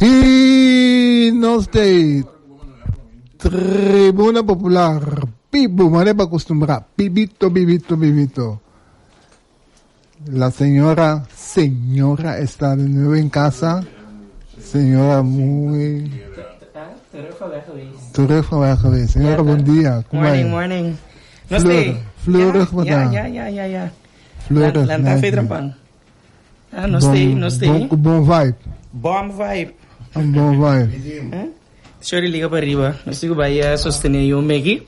Y nos de Tribuna Popular. Pibu, manera acostumbrada. Bibito. La señora está de nuevo en casa. Señora muy... Terug van weg geweest. Señora, bom dia. Morning. Fleurig wat daar. Ja. Fleurig. Lanta Fedrampan. No stay. Bom vibe. Bom vibe. Een bom vibe. Sorry, liga para arriba. No estoy para sostener yo Maggie.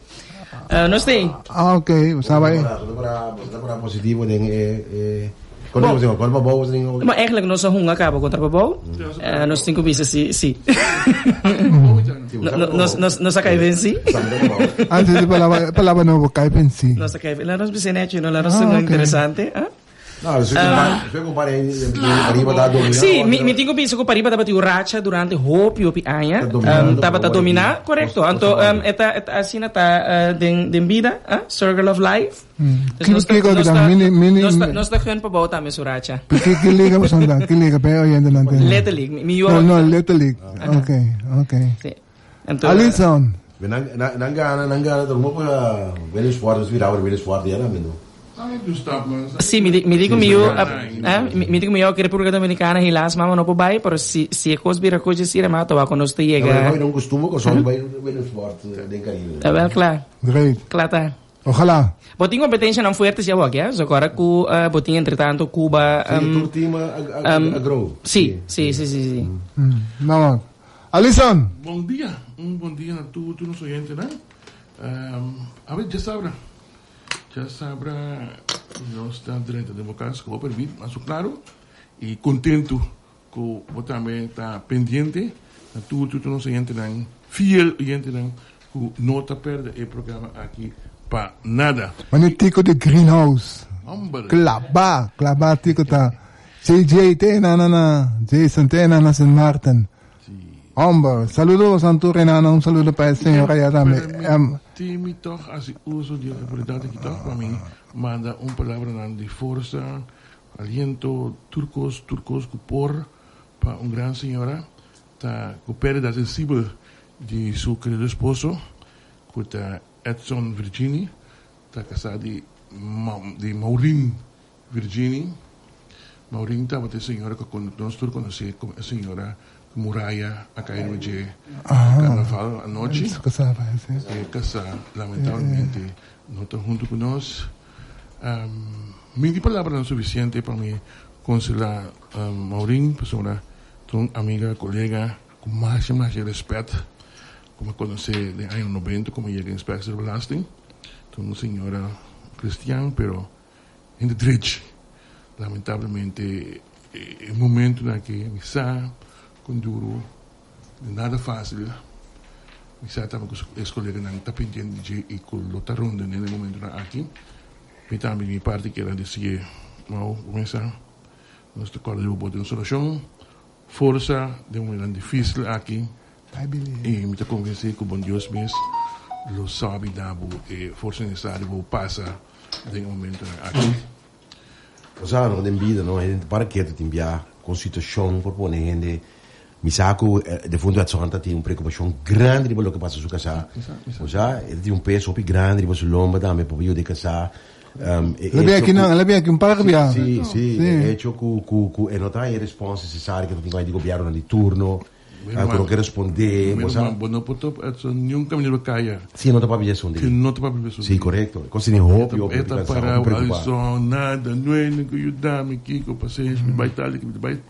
No stay. Okay. Sabe. Para positivo den Maar eigenlijk nog zo honger hebben contra babou. Nós temos que ver se nós acabamos sim. Antes de palavra não cai pensi. Nós acabamos. Lá nós pensamos que nós somos interessante, No, se compare arriba da dominar. Sì, mi tengo penso che arriba da racha durante hopi anya. Tava da dominar, corretto. Anto eta asina ta den vida, circle of life. Nós tá gaan pa bota me suracha. Que liga você anda? Que liga pe hoy anda nante. Letterlijk, mi yo. No, letterlijk. Okay. Sì. Alison. Nanga dormo pa veles fortes virava veles fortes era mendo. Sì, mi dico io che Repubblica Dominicana helaas mama no può però si cos bira coje sira ma tova quando sto llega. Non costumo che sono bene forte den Caribe. Tá bem, claro. Great. Claro. Ojalá. Botinho competência não forte se agora, é? Agora com botinho entretanto Cuba agro. Sì. Vamos. Alison. Bom dia a tu nos oyentes, né? A ver, já sabrá, nós estamos durante a democracia, como permite, mas claro, e contento que você também está pendente, a tu nos oyentes, fiel oyentes, que não está perdendo o programa aqui para nada. Mas o tico de Greenhouse. Claba, tico tá. JJ tem na Jason tem na San Martin. Hombre, saludos a tu Renana, un saludo para el señor allá también. Timi toch, als ik uso die oportunidad que toch para mí, manda un palabra de fuerza, aliento, turcos, por, para un gran señora, ta coopera da sensible de su querido esposo, que está Edishon, Virginia, ta casada de Maureen, Virginia. Maureen está una señora que nosotros conocemos como señora Muraya acá en carnaval anoche. Casa, lamentablemente, no está junto con nosotros. Mi palabra no es suficiente para mí considerar Maureen, persona, amiga, colega, con más respeto, como conocí de años 90, como llega en inspección de belasting. Una señora cristiana, pero en el derecho. Lamentablemente, el momento en que me sa con duro, nada fácil. Mi sa estaba con los colegas en la pendiente y con la otra ronda en el momento aquí. Mi también mi parte que era decir, no, comienza nuestro colegio de una solución, fuerza de un momento difícil aquí. Y me está convencido que con Dios mismo lo sabe dar fuerza necesaria pasa de un momento aquí. Rosario, den bieden, no, para que tu timbia com situação por poner gente, mi saco de fundo at sonta tem preocupação grande pelo que passa su casa. O sea, tem peso più grande per sul lomba da me proprio de casa. Lei aqui un par via. Sì, è ciò cu e non hai risposte necessarie che tu vai di governo di turno. Quello che risponde, ma non potop nunca me lo calla. Sì, non ti papi sonde. Non ti papi sonde. Sì, corretto. Così ne hopi, eta para Alison, nada, não é nem que ajudar-me aqui com paciência, vai estar ali,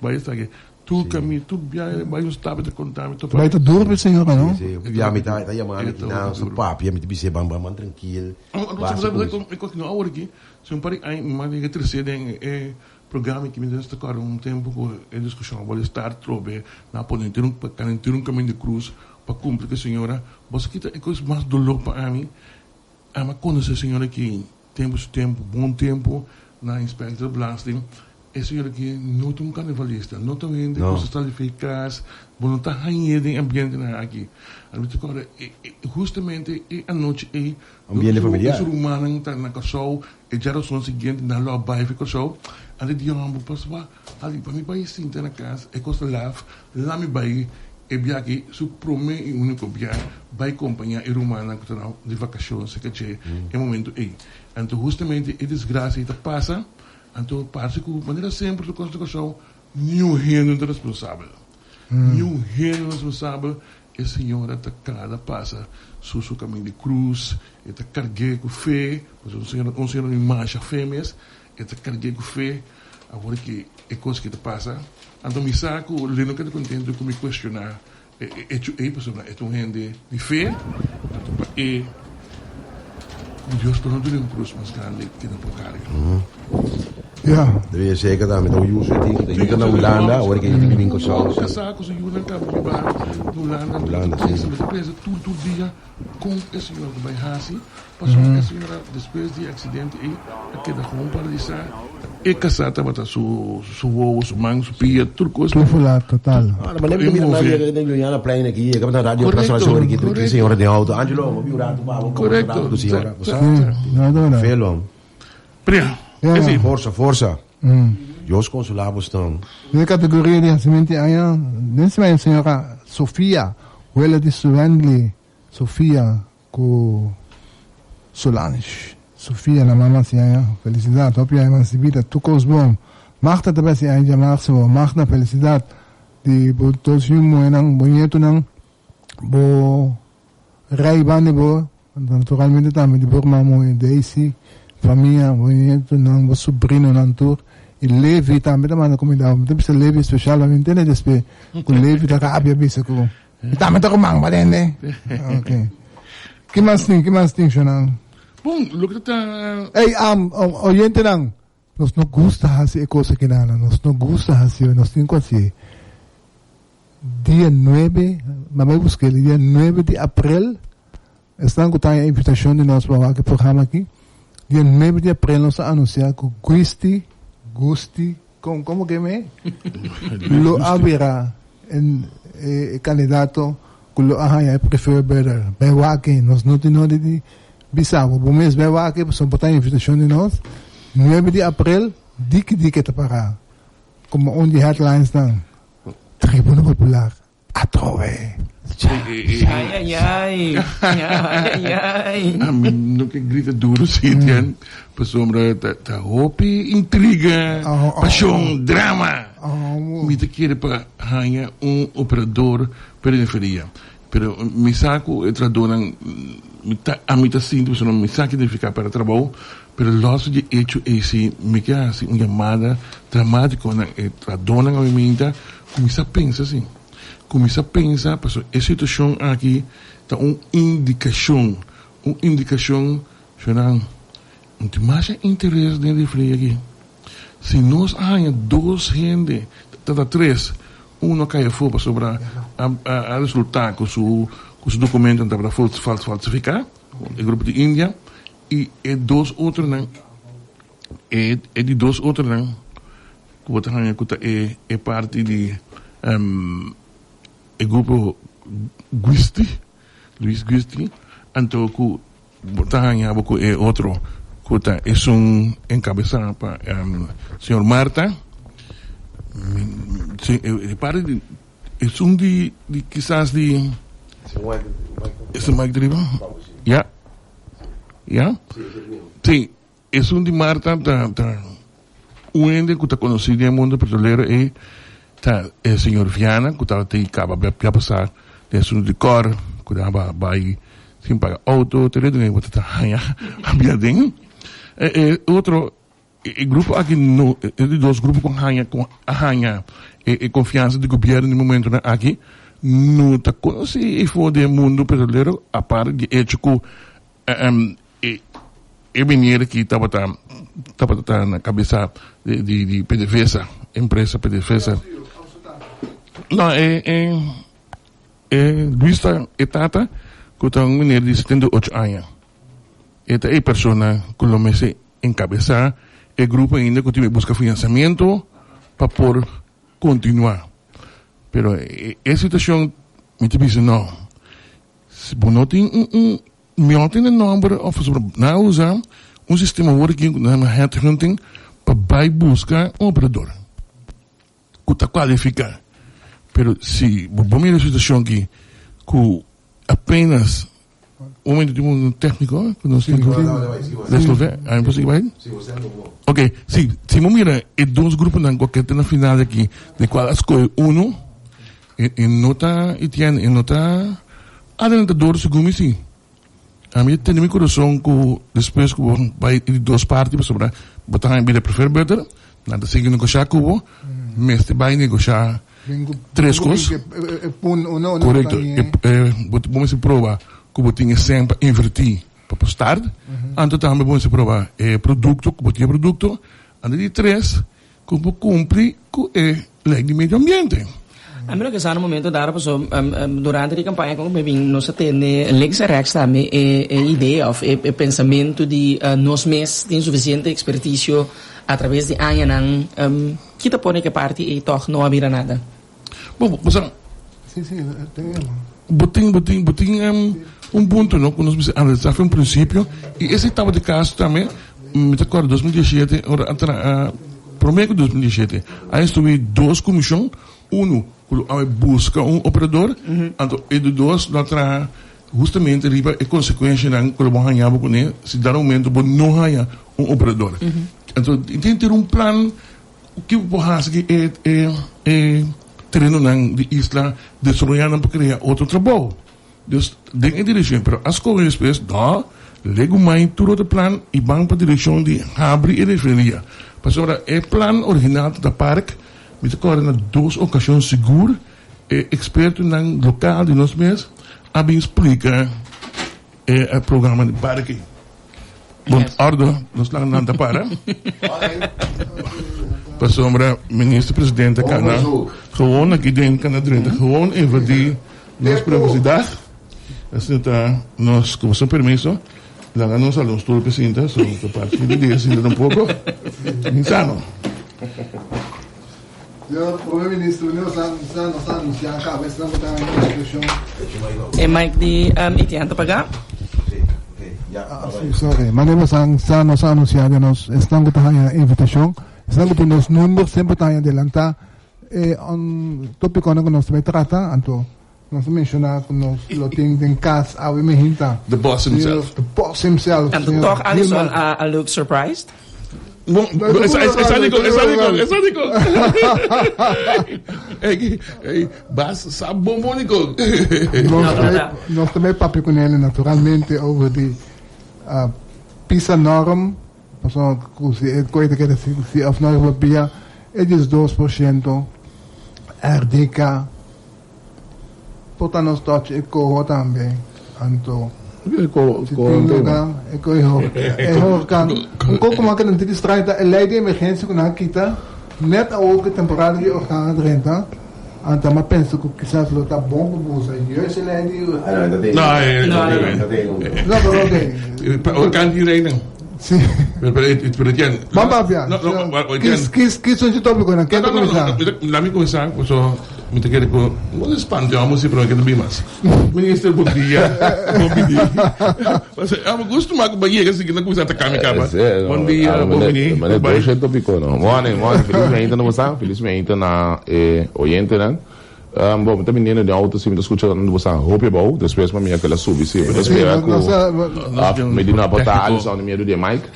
vai estar aqui. Tu caminho, tu vai não estava de contar, tu vai estar duro, senhora, não? Sim, via me tá chamando aqui não, seu papi, me disse bam tranquilo. Eu continuo agora aqui, se um pare aí, mas que terceiro é programa que me deu esta tempo que a discussão vai estar trobe na poder ter um caminho de cruz para cumprir que a senhora você quita é coisa mais dolor para mim a conhecer a senhora que temos tempo bom tempo na inspector blasting esse senhor aqui não é um carnavalista, não está vendo coisas talificas, não está ganhando em ambiente aqui. Agora, justamente a noite ambiente familiar. Os humanos estão na Kòrsou, e geração seguinte na lá bairro Kòrsou, ali de ambo passava, ali para mim vai sentar na casa, e costa lá me vai e aqui su prome e único vai acompanhar a humana que está de vacações, que é momento aí. Então justamente a desgraça está passa. Então, parece que, de maneira sempre, do Constituição, nenhum reino é responsável. Nenhum reino é responsável. E a senhora está cada passa seu caminho de cruz, está carregando com fé, um senhor em marcha fêmeas, está carregando com fé, agora que é coisa que te passa. Então, me saco, eu não quero contente com me questionar. É um rende de fé, e Deus tornou um cruz mais grande que não pode carregar. Ja. Deve ser que também não uso aqui, que está na Holanda, agora que ele vive em Kòrsou. Casaco, se Yüni acaba de bar, Holanda, tudo dia com a senhora que vai assim, passou a senhora depois do acidente e queda com paralisar e casada bata su ovo, su mão, su pia, tudo coisa. Tudo lá, total. Mas nem me lembro na plane aqui, acaba na rádio para a senhora que senhora de auto, Angelo, mo viurato, correto, senhora. Nada. Felo. Pria. Força. Os consulados estão. De categoria de nascimento aí, nesse momento, senhora Sofia, ela de Sulandli, Sofia com Solange. Sofia, na mamãe, felicidade, optie emancipida, tu cos bom. Marta também se aí máximo, Marta felicidade de todos os moenan bonito não, bo rei bane bo, naturalmente também de Burma mo Daisy, família bonito não, bo sobrinho não tur. E Levi também manda comida, deve ser Levi especialmente né despe, com Levi da Rábia bisa com. E também tá com mang balende. Okay. Que mais tem, Xanang? Bom, lo que está... Ei, oyente lang, nos não gusta hacer cosa que nada, nos não gusta hacer, nos tengo así. Dia 9, mamãe busquei, dia 9 de abril, estão com a invitação de nós para o programa aqui. Dia 9 de abril, nós anunciamos que Gusti, como que me? Lo haverá en candidato que lo haja prefer better. Bewake, nos não tem nada de bisavo. O mês bewake, só botar a invitação de nós. 9 de abril, dique te para. Como onde headlines estão. Tribuna Popular Kòrsou. Ai. A mim nunca grita duro, Etienne. Para sombra da hope, intriga, paixão, drama. Me te quer para ganhar operador periferia. Pero me saco e tradonan a mim tá simples, não me saco de ficar para trabalho. Pero logo de hecho esse me quer assim uma chamada dramática na tradonan a mim começa a pensar assim. Começa a pensar, porque a situação aqui está uma indicação, não tem mais interesse de frio aqui. Se nós há dois gente, três, cai fora sobre a resultado com o documento para falsificar, o grupo de Índia, e dois outros não, de dois outros não, que é parte de o grupo Luis Gusti, então que é outro que é encabeçado para senhor Marta, de quizás de esse Mike Driba, sim, é de Marta o ende que está conhecido no mundo petrolero é o senhor Viana, que estava acaba de passar de cor, que estava sem pagar auto, que está bieden. Outro grupo aqui, de dois grupos com a confiança do governo no momento aqui, não está conhecido e for do mundo petrolero, a parte de hecho que é mineiro que estava na cabeça de PDVSA, empresa PDVSA. Não, vista etata que está um mineiro de 78 anos. Esta é a pessoa que lo mece encabeçar el grupo ainda que tiene busca financiamiento para por continuar. Pero esa situación me dice no. Si no tiene een number of nou usar sistema working na headhunting para buscar operador. Que está qualificado. Pero si vamos a la situación que apenas un momento un técnico que nos resolver, ¿es posible? Ok, si mira dos grupos en cualquier na final aqui, de qual escolhe uno, en nota Etienne, en nota adelantador segundo sim. A mim tem meu coração que depois que vai de duas partes para botar em vida prefer better, nada seguir negociar com mas te vai negociar três coisas. Correto. Vamos provar que você tem sempre invertir para postar. Então também vamos provar produto, que você produto. Antes de três, como cumpre com a lei de meio ambiente. A mim que no momento da durante a campanha como bem nós temos links e rechts também a ideia of o pensamento de nós mesmos tem suficiente expertise através de anos que te põe que parte e toch não havia nada. Bom, você sim, botem ponto não que nós analisar foi princípio e esse estava de caso também me recordo 2017 ora prometo 2017 aí estive duas comissões a busca operador, então e dois outra justamente riba a consequência não que vamos ganhar com ele se dar aumento por não ganhar operador. Então tem ter plano que vou fazer é treino de isla desarrollando para criar outro trabalho. Então tem a direção, mas as coisas depois dá lego mais todo o plano e vão para a direção de abrir e referir. Mas agora é plano original da parque. Me recordo na duas ocasiões seguras, experto no local de nós mesmos, a bem explica o programa de parque. Bom, ordem, nós lá não para. Para sombra, ministro presidente da kanal, gewoon aqui dentro da kanal, gewoon invadir nossa privacidade. Assim está, nós, com seu permisso, lá não salão estou presidente, só que parte de dia, assim, um pouco, insano. Senhor Primeiro-Ministro, nós anunciamos a cabeça da instituição. É Mike de Etienne pagar? Sorry, mas nós anunciamos, nós estamos com a invitação, estamos com os números, sempre estão adelantar. Tópico que nós vamos tratar, então, nós mencionamos que nós temos em casa, a Wimehita. The boss himself. The boss himself. And toch, Alison, look surprised? Bom, essa digo. Bas, sabe bom, Nico. Nós também papo com ele, naturalmente, over de PISA norm, coisa que se of norma bia, é 2%, RDK, portanto, nós toque e corro também, então. Pouco mais que não tem estrada, a lei de emergência que nós quita, net ook temporário de organo renta, então mas penso que quizás lo tá bom para você. E esse lei de não, ok. O canto de sim. Pero Etienne. Vamos ver. Que são de tópico não quer começar. Lá me começar, só me te quero com um espantoso se para que não bem mais. Ministro bom dia. Mas eu gosto mais com Bahia que assim não começar a atacar minha capa. Bom dia, bom dia. Mas dois é tópico não. Morning, felizmente não você, felizmente na oyente né. Bom, também nem de auto se me escuta não você roupa bom, depois para mim aquela sub se depois que me dina botar Alison no meio do Mike.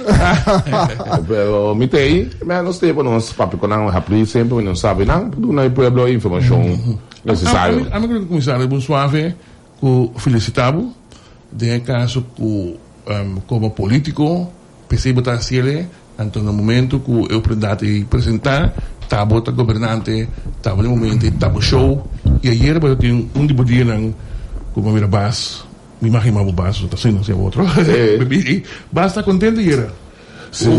Pero me tem, mas nós temos nos papo com não rapri sempre não sabe não, não é pueblo informação necessário. A mim começar bom suave, com felicitado de caso como político, pensei botar ciele, então no momento que eu pretendo apresentar estava o governante, estava no momento, estava show, e ayer eu tinha de dia como a minha base, me imaginava o base, está sendo assim outro, basta contente e era. Sim,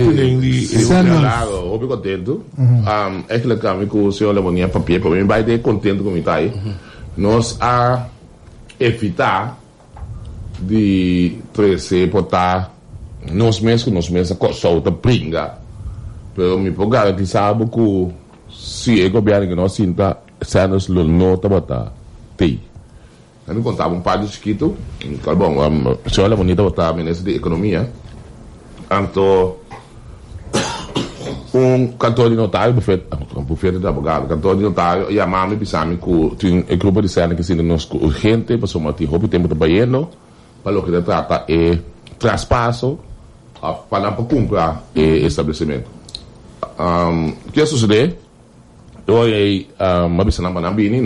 óbvio contente. É que que o senhor levou papel, para mim vai ter contente com o aí. Nós a evitar de trazer botar nós mesmos a solta pringa. pero me puedo garantizar que se el gobierno que no sienta cenas lo no te bota tei. Eu me contava par de chiquito, bom, se olha bonita botar ministro de economia, então cantor de notário, bufete de advogado, cantor de notário, e a mãe pensava que tinha um grupo de cena que se nos urgente, para somar roupa tempo trabalhando, para o que trata é traspasso, para não comprar estabelecimento. O que sucede? Eu uma vez na Bini,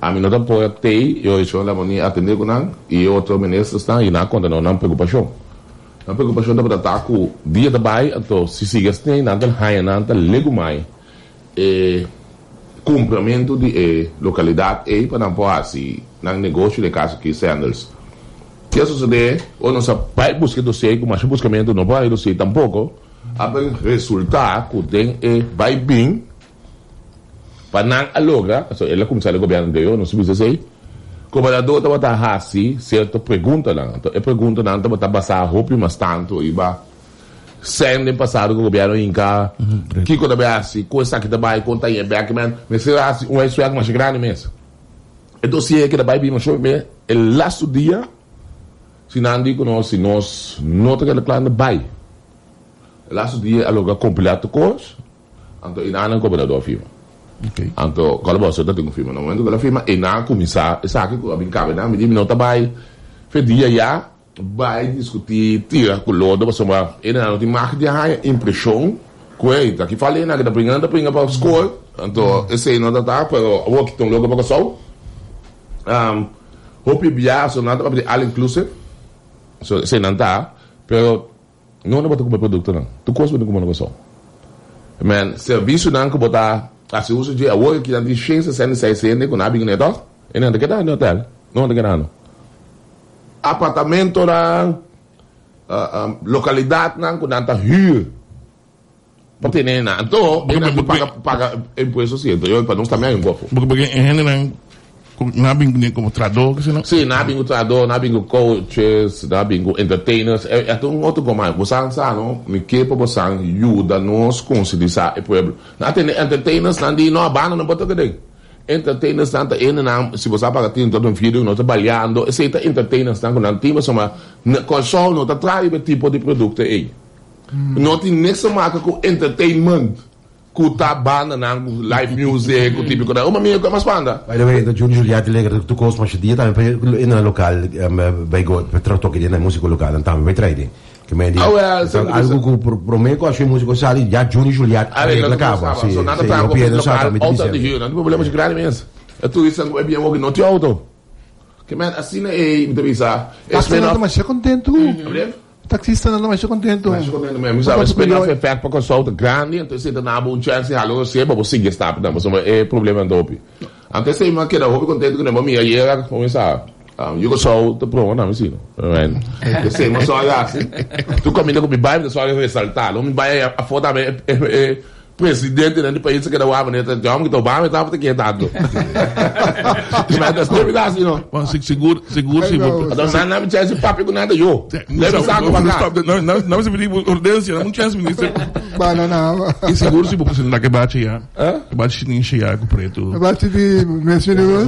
a mim não dá para ter, eu estou lá para atender com não, e outro ministro está e na conta não preocupação. A preocupação da estar com dia da baia, então se siga assim, nada raia, nada lego mais, cumprimento de localidade aí para não pôr assim, no negócio de casa que sandals. Que sucede? Ou não sabe vai buscar dossiê, mas buscamento não vai dossiê tampouco, a resultado que tem vai bem. Para não alogar, ela começou a governo de eu, não sei se sei. Como ela do estava tá assim, certo pergunta não, então a pergunta não estava tá passar roupa mas tanto e ba sempre passado com o governo inca, que quando vai assim, coisa que também conta aí back man, mas se assim um isso é mais grande mesmo. Então se é que vai bem, mas show bem, o last dia, se não digo nós não tem aquele plano vai. O last dia aloga completo coisa, então e não cobrador firma. Okay. Então, quando você está tendo firma, no momento que ela firma, e na começar, sabe que a brincadeira, não, me diz, não tá vai, fedia já, vai discutir, tira com o lodo, você vai, e não tem marca de raia, impressão, coisa, que falei, né, que tá bringando para a escola, então, esse aí não tá, mas o que estão logo para o sol, o PIB, só nada para all inclusive, esse não tá, mas não é para comer produto, não, tu costa para comer negócio, mas serviço não que botar assim uso de agora que tem chance de ser com nada né então e não tem que dar no hotel não tem que dar no apartamento na localidade não com nada rio para ter nem nada então ele paga imposto assim então eu para não também um pouco porque em general nabing como tradutor que senão sim nabing tradutor nabing coaches nabing entertainers é um outro como você sabe não me que para você ajuda nós conscientizar o povo na entertainers não de não abana não bota que entertainers não não se você paga tem todo um vídeo não trabalhando esse entertainers não não tem mas uma console não tá traz o tipo de produto aí não tem nessa marca com entertainment kuta banda nang live music o típico da uma minha mas banda by the way da Juni Juliette lega tu cos mas dia também in local by go per toque na música local então vai trair que me diz algo que prometo acho música sali já Juni Juliette ela acaba sim nada para o local alta de Rio não problema de grande mesmo é tudo isso é bem o que não te auto que man assim é entrevista mas você contento taxista não mais contento mesmo sabe esperar efekto para consulta grande então você dá uma chance alô você para você está não mas é problema dope antes você me quer hobby contento que não me ia começar eu só tô pronto não assim eu sei mas só assim tu combina com o bairro só ressaltar não me vai a foto presidente do país que não abre né então que tô bem mas tava que dado mas das novidades assim não seguro se não me chance papo com nada eu leva saco para não se pediu ordência não chance ministro banana e seguro se você não que bate já bate nem cheia com preto bate de mencionou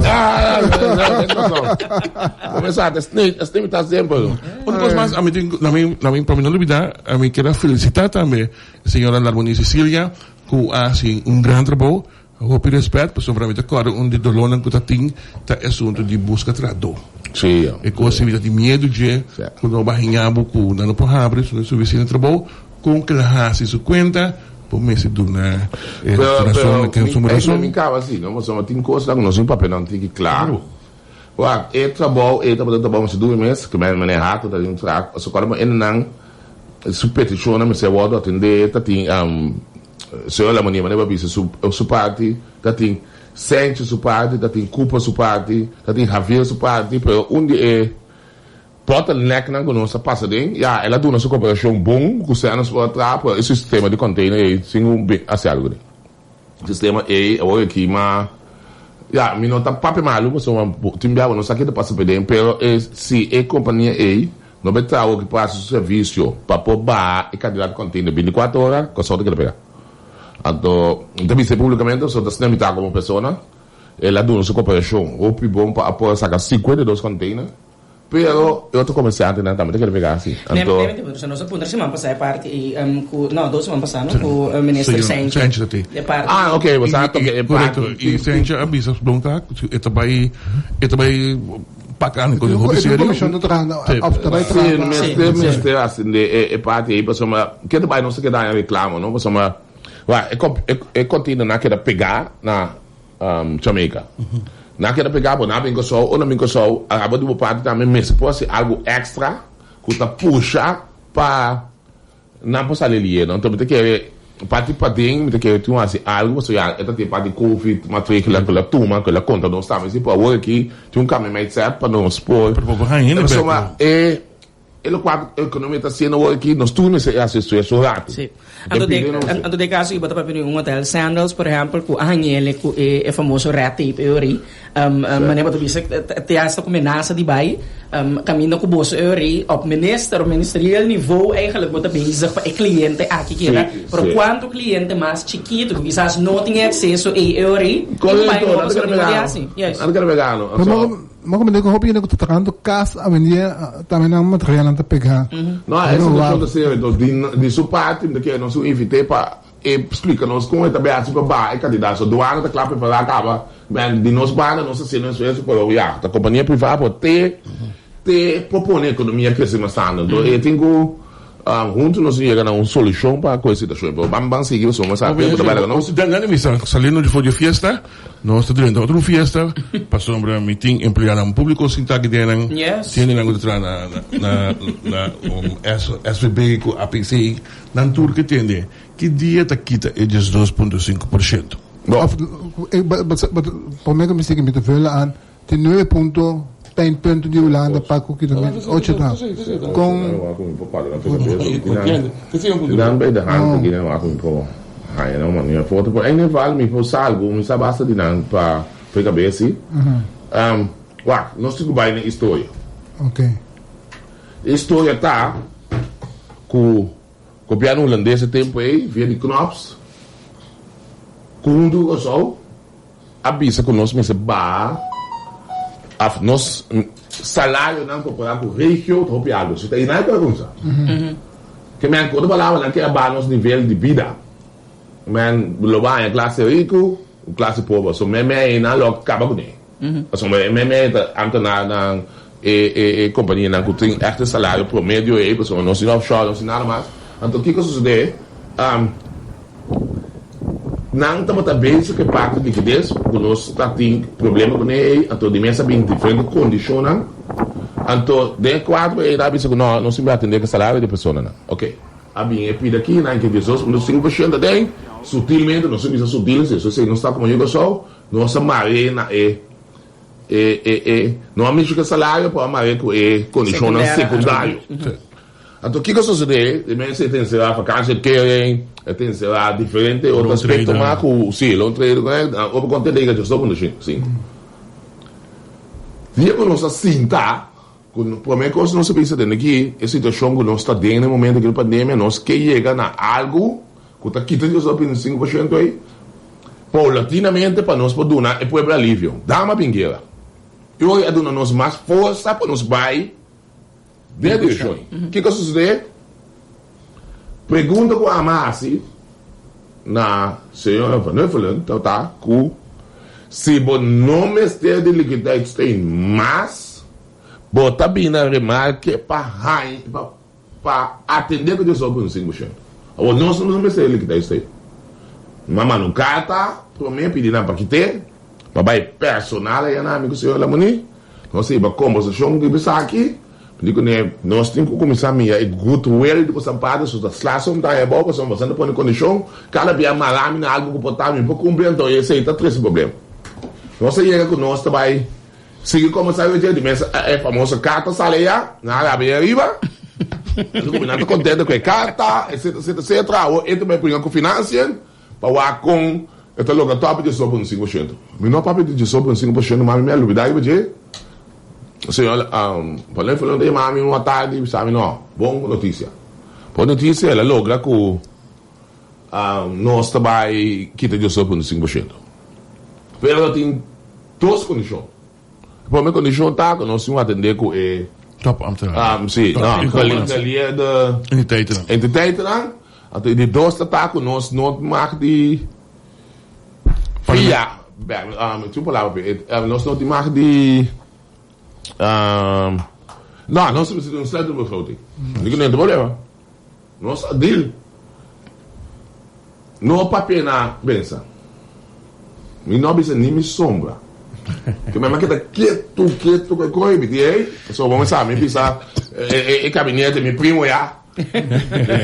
começar as tem tá sempre uma coisa mais a mim para mim não olvidar a mim quero felicitar também a senhora Larmoni Cecília com assim grande trabalho eu respeito pessoalmente agora onde dolona que tem é assunto de busca tradutor sim e com a de medo de quando o barrinhabo com não por abre no serviço de trabalho com que ela hace sua conta por mês do na relação que é uma relação assim não mas tem coisa não não papel não tem claro é trabalho mas 2 meses que me errado tá um trago só quando ele não superstição mas é o outro atender tá tem se olha mania mas vai su parte tá tem sente su parte tá tem culpa su parte tá tem Javier su parte pero onde porta neck não conosco passa bem já ela dá uma cooperação bom com os anos para trás o sistema de container aí sem assim algo sistema aí agora aqui mas já me não tá papo maluco só um timbiado não sabe que passa bem pero se a companhia aí não betrar o que passa o serviço para pôr bar e candidato contínuo 24 horas, com sorte que ele pega. Então, também se publicamente, só da Invitado como pessoa, ela deu sua cooperação, ou bom para apoiar sacar 52 containers, pero eu estou comerciante, né, também tem que pegar assim. Então, nós apontamos semana passada parte não, 2 semanas passadas com o ministro Sencha. Ah, ok, você está correto. E Sencha avisa perguntar, это vai bacana, coisa séria. Sim, assim, é parte aí, pessoal, que vai não se quedar em reclamo, não, pessoal, é continua naquela pegar na Jamaica. Naquela pegar, por nada, ou não me só, acaba de parte também, mas se fosse algo extra, que tá puxa para não passar ali, não, então tem que parte para dentro, tem que ter assim algo, você já é tem parte de Covid, matrícula, aquela turma, aquela conta, não está, mas se por agora aqui, tem caminho mais certo para não expor. Pessoal, ele quadro economia está sendo aqui, nós temos essa situação rápida. Sim. Ando de caso, iba para pedir hotel Sandals, por exemplo, com a Hangele, com o famoso red tape, maneira para dizer, tem essa combinação de bai, caminho com o bolso, o ministerial nível, eigenlijk moet bezig para o cliente aqui que era, por quanto cliente mais chiquito, que quizás não tem acesso a euro, mas como digo, hobby que está tocando casa, a vendia também é um material não está pegar. Não, essa é a situação de sua parte, que nós invitei para explicar-nos como é também assim para bar e candidato. Doana está claro para acaba, de nós banda, nós assinamos isso para o a companhia privada pode ter propor economia que se mostando. Então, eu tenho juntos nós chegamos a uma solução para a coisa da situação. Vamos seguir o som, mas saliendo de fora de festa, nós estamos dentro de outra festa, passamos para meeting empregado público, sem que tienen algo de na SVB com a PIC, na tour que tem, que dia está quita é de 2,5%. Por mim que me sigue me te aan, tem 9 punto de Holanda para o que também 8 tá com dan bij de hand beginnen we com aí não mano minha foto por ainda vale me for algo me sabasta de não para cabeça nós temos bem na história. Ok. História tá com o piano holandês tempo aí via de knops com do só avisa com nós me se ba nos salário não popular com regio tropiado se tem nada coisa que me acordo palavra que é banos nível de vida men global é classe rico classe pobre so me na lo acaba com ele so me anta na companhia na que tem este salário promédio aí pessoal não se offshore não se nada mais então o que sucede não estamos também que parte de liquidez, porque nós temos problema com ele, então de mesa bem diferente condições, então de 4 ele avisa que não se vai atender o salário de pessoa não, ok? A bem é pida aqui, não que Jesus, nós 5% daí, sutilmente, nós somos sutis, isso se não está como eu sou, nossa marina não é mesmo que salário para marina com condição secundária. Então, o que sucede? De mesa tem que ser a vacância que tem que ser diferente, outro aspecto mais com sim, o treino, o conteúdo que eu estou conduzindo, sim. Dia que nós assinta, por mim coisa não se pensa dentro aqui, a situação que nós está dentro no momento da pandemia, nós que chega na algo que está quitando os 5% aí, paulatinamente para nós poder dar e para alívio, dá uma pingueira. Eu ia dar nós mais força para nos vai de Edishon. O que sucede? Pergunta com a Masi na senhora Manuel, tá, que se o nome de liquidez tem mais, bota bem na remarque para atender que eu sou por 5%. O nosso nome de liquidez tem. Mas não cata, para mim pedir para que ter, para vai personal aí na amigo senhor Lamoni, não sei, para conversação que está aqui. Digo, nós temos que começar a minha goodwill de você para isso, das classes da é boa, você não põe condição, cada dia malame algo comportável, para cumprir então esse aí tá três problema. Nós chega com nós também, seguir como saiu de mesa, é famosa carta saleia, na Arábia Riba. Eu não estou contente com a carta, etc. Ou ele também põe com financiamento, para com esta logo top de sobre 5%. Mas não papo de sobre 5%, mas minha novidade é Senhor, falei de mami uma tarde, sabe, não, boa notícia. Boa notícia, ela logra que nós também quita de sopa no 5%. Mas ela tem duas condições. A primeira condição tá que nós vamos atender com Top ambtenaar. sim, ali é da entiteit dan. Até de dois tá que nós não mag die via, tipo lá, nós não mag die não, nós precisamos de um begroting. Niet een probleem. Nós deal. No papel na benção. Mi não bisa nem me sombra. Que mesmo que tá quieto que coi, me diei. Só vamos saber, me bisa gabinete meu primo já. Meu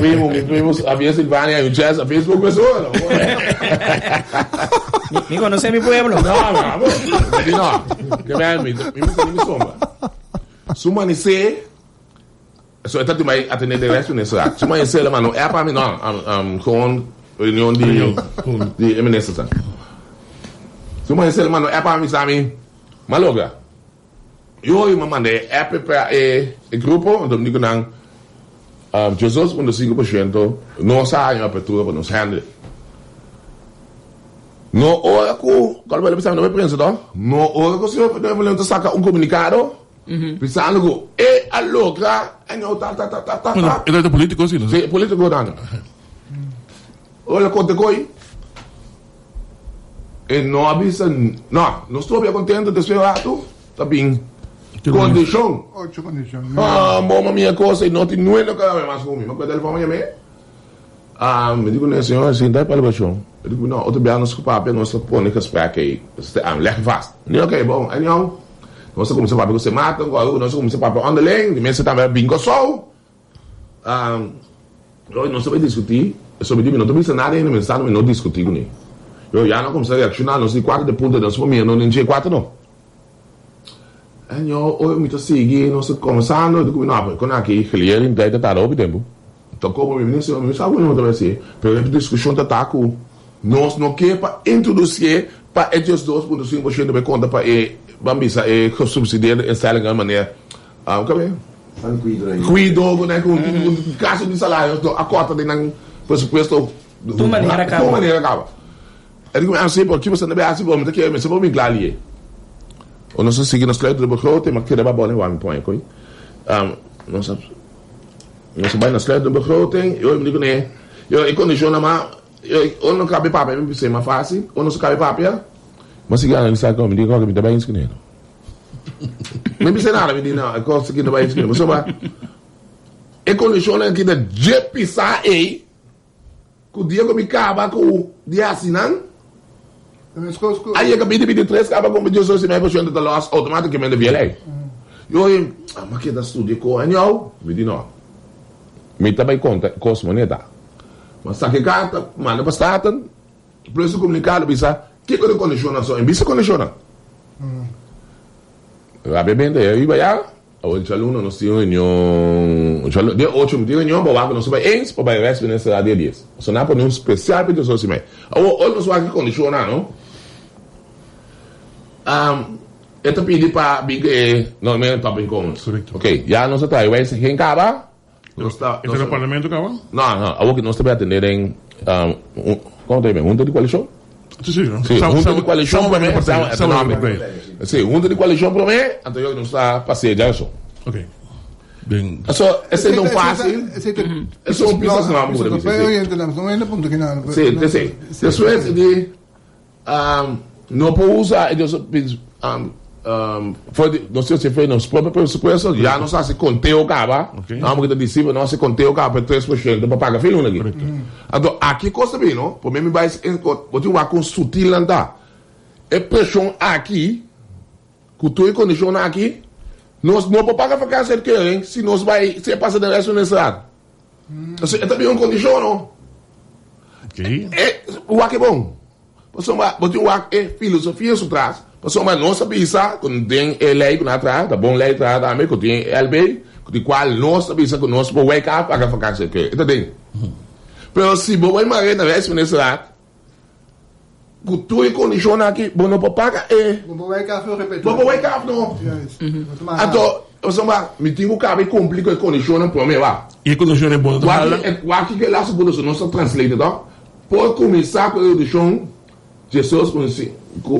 primo, havia Silvânia e o Jazz, a Facebook pessoa. Me conhece meu pueblo. Não. Que mesmo, me bisa nem me sombra. Sumanise, só está de mais atender de resto nesse ato. Sumanise, mano, é para mim não, com reunião de eminência. Sumanise, mano, é para mim sabe, maloga. Eu me mandei é para o grupo, onde me digo não, Jesus com 5%, não sai a abertura para nos handle. No hora que, quando ele pensava, não me pensa, não? No hora que o senhor não saca comunicado. Pensando que a logra é tá. Ele é político, sim? Sim, político não. Olha quanto coi. E não avisa, não estou bem contente desse ato, tá bem. Condição. 8 condições. Bom, minha coisa e não tem nada que mais comigo. Mas ele vai me me digo, né, senhor, assim, dá para o baixão. Eu digo, não, outro dia nós culpamos, nós põe que esperar que leve fast. Não, ok, bom, aí não. Nós começamos a falar que você mata, nós começamos a falar underling, de mesmo também bingo só. Nós vamos discutir, sobre não estou nada ainda, mas não discutir com ele. Eu já não comecei a reaccionar, nós de 4 de ponta, nós fomos não nem 4 não. Eu me estou seguindo, nós começando, eu digo, não, quando aqui, ele é inteiro, está ao tempo. Então, como o ministro, não sabe o que eu vou dizer, mas a discussão está com nós não queremos introduzir para esses 2,5% de conta para Bambisa subsidiar em certa maneira. Cuido, né, com caso de salário, a cota de não pressuposto. Tu maneira acaba. Eu digo, assim, porque você não vai assim, vamos ter que me claro ali. O nosso seguinte slide do begroting, mas que era bom, né, o homem põe, coi. Nós vai na slide do begroting, eu me digo, né, eu condiciona mais, eu não cabe papel, me pensei mais fácil, eu não cabe papel. Mas se analisar como me digo que me dá bem inscrito. Não me nada, me diz não, é coisa que não vai inscrito. Mas só é condição que da de pisar aí, que o dia que me acaba com o dia assinando, aí é que me diz 3 acaba com o dia social e mais da loss automaticamente via lei. Eu mas que da estudo com anel, me diz não. Me também conta costa moneda. Mas sabe que carta, manda para staten, preço comunicado bisa que condiciona só em bisa condiciona. A bebendo aí vai a o aluno não se reunião, de 8 de reunião para não se vai ens para vai receber nessa de 10. Só não para um especial para isso assim. O não só que condiciona não. Eu pedi para big normalmente para bem comum. OK, já nós está aí vai se quem acaba. Nós está no parlamento acaba? Não, a que nós está atender em como tem junta de coalição? Sim, junta de coalição para mim, sim, junta de coalição para mim, então eu não está passeando isso. OK. Bem, só esse não fácil. Esse um PISAS não muda. Não é no ponto que não. Sim. Isso é de não pode usar não sei se foi nos próprios pressupostos, já não sabe se conteu o caba, não porque discípulo não se conteu o caba para 3% para pagar filho aqui. Então aqui custa bem, não? Por mim vai vou te com sutil andar. É pressão aqui, cultura e condição aqui, nós não podemos pagar vacancia que hein, se nós vai se passa da resto nessa área. É também uma condição, não? OK. É o que é bom. Você vai botar o filosofia por trás. Passou uma nossa pisa, com tem lei com atrás, tá bom lei atrás também, com tem LB, com de qual nossa pisa com nós para wake up, para vacancia, que, tá bem. Mas se você vai mais na vez nessa, tu e condição aqui, bom não paga Vou vai cá repetir. Vou vai cá não. Então, eu sou mais, me tenho que abrir complica a condição para mim lá. E a condição é boa. O aqui que lá se pode não se translate, tá? Por começar com a edição, Jesus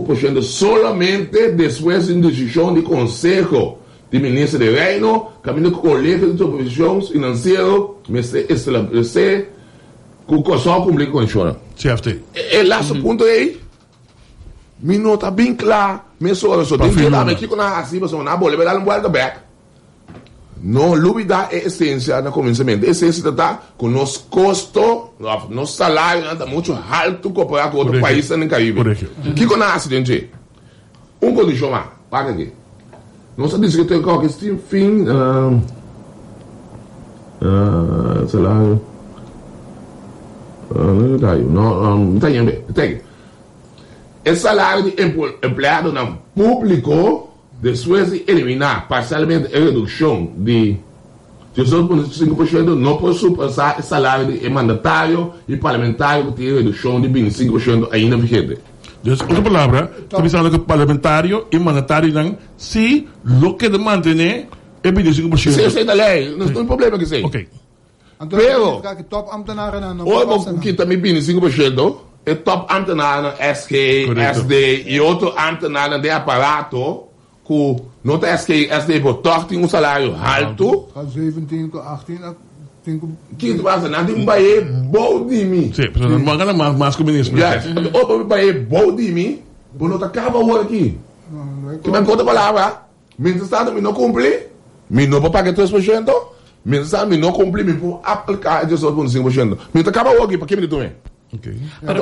puxando solamente depois de decisão de conselho de ministro de reino, caminho com o colégio de supervisão financeira, mas estabelecer que o Kòrsou cumprir com a condição. Certo. E lá se ponto aí, me nota bem claro, me só tem que dar aqui com a assim, mas não vou levar um welcome. Não dúvida é essência no começamento. A essência está com nos custos, nosso salário anda muito alto comparado com outros países no Caribe. O que é acidente? Condição lá, paga aqui. Nós diz que tem qualquer fim, salário. Não tem bem. Tem. O salário de empregado no público, depois de eliminar parcialmente a redução de 18,5%, não pode superar o salário de mandatário e parlamentário que tem redução de 25% ainda vigente. Então, outra palavra, está pensando que o parlamentário e mandatário não, se o que demanda é 25%. Sim, sei da lei, não tem problema que sei. Ok. Pero, top ambtenaren aan o que também 25%, é top ambtenaren, SK, SD e outro ambtenaren de aparato, que não tem SK, SD, por tem salário alto. 17, 18, Que passa, não tem bom de mim. Sim, mas não manda mais que o ministro. Ou bom de mim, por não acaba o aqui. Que me conta a palavra, me não cumpre, me não vou pagar 3%, me não cumpre, me vou aplicar 18,5%. Me acaba o aqui, para que me também? Ok.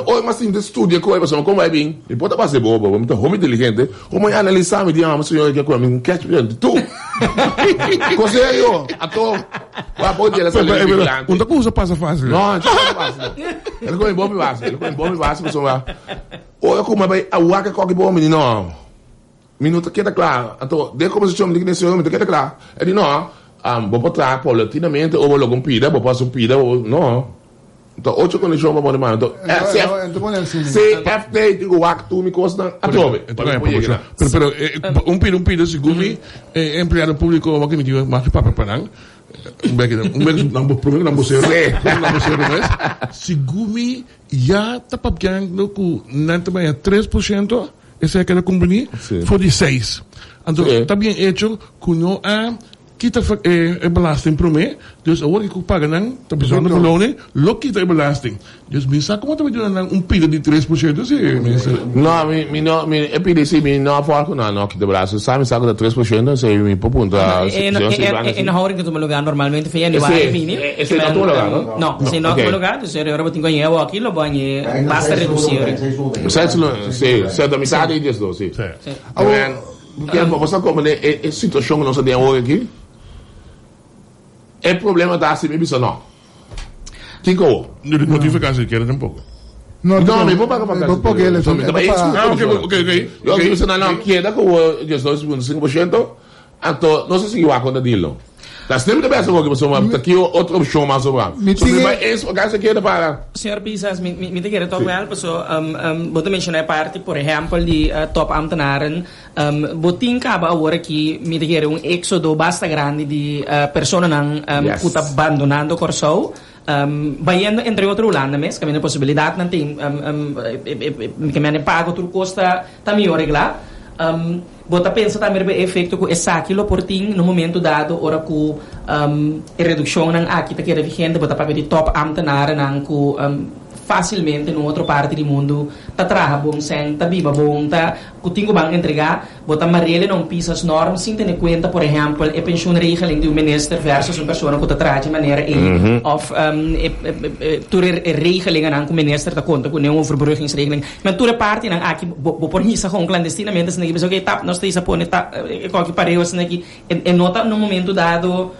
Hoje, mas sim, de estudo, como vai bem, e pode passar bobo, muito ruim inteligente, como analisar, me diz, mas senhor, que é um catch de tu. Conselho, a tu, vai poder essa lei. Onde que usa passa fácil? Não, não passa. Ele come bom e passa, pessoal. Ou como vai, a uaca qualquer bom, menino, não. Minuto queda claro, então, de como se chama de nesse momento queda claro. Ele não, vou botar paulatinamente, ou vou logo pida, vou passar pida, ou não. Então, outro condição para poder mandar. CFT, digo, o tu me custa a trove. Pero, um pedido, segundo empregado público, que me diga, mas que papo para não. Um problema não você segundo já está papando com não também 3%, essa é aquela companhia, foi de 6%. Então, está bem hecho que não há kita belasting para mim, dus agora que paga não, tá precisando de beloning, lo kita belasting. Dus minsa como tá pedindo pedido de 3%, sim. Não, me pedi sim, me não falo não que de belasting, sabe, sabe de 3%, sei me por ponto. En hoor ik het om lugar normalmente via ni vai vini. Esse é outro lugar, não? Não, se não outro lugar, se eu botin com eu aqui, lo banhe basta reduzir. Certo, me sabe disso, sim. Porque você como é situação que nós temos hoje aqui. É problema da assim, isso não. Kiko. Notificação que era tampouco. Não, me vou pagar para casa. Porque ele ok. Eu disse não, que é da com 2,5%. Então, não sei se eu vou contar dilo. Das sempre bem que você vai aqui outra opção mais ou menos. Você vai isso que quer para. Senhor PISAS, me te quero tocar algo, so você mencionou parte, por exemplo, de top ambtenaren, botin acaba agora que me te quero éxodo bastante grande de pessoas que estão abandonando Kòrsou. Vaindo entre outros Holanda mesmo, que a possibilidade não tem que me pago tudo custa também arreglar. Bota pensa também no efeito que essa aquilo por ti no momento dado ora que a redução não aqui tá querendo vigente bota para de top ambtenaar não que facilmente no outra parte do mundo tá trabalha bom sem tá viva bom tá que tinha bang entregar bota marrele não PISAS normas sem ter conta por exemplo a pensioenregeling do minister versus uma pessoa que tá trabalha de maneira of toer regelingen aan que o minister tá conta com nenhuma overbruggingsregeling mas toda parte não aqui por isso com clandestinamente assim que ok tá nós temos a pôr tá qualquer pareu assim aqui e nota no momento dado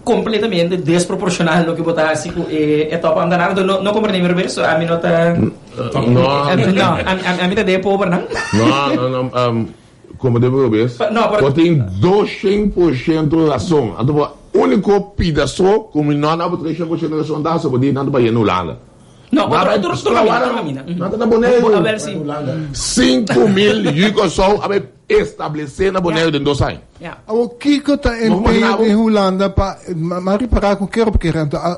completamente desproporcional lo que botar assim é top andar não compreendo meu verso a mim nota não a mim tá de pobre não como devo ver não tem 200% razão então o único pedaço como não há 300% razão dá sobre não vai no Holanda No, outro caminho. Nada na Bonaire. A ver se 5.000 Curaçao a estabelecer na Bonaire de 2 anos. O Kiko tá em Holanda para reparar com que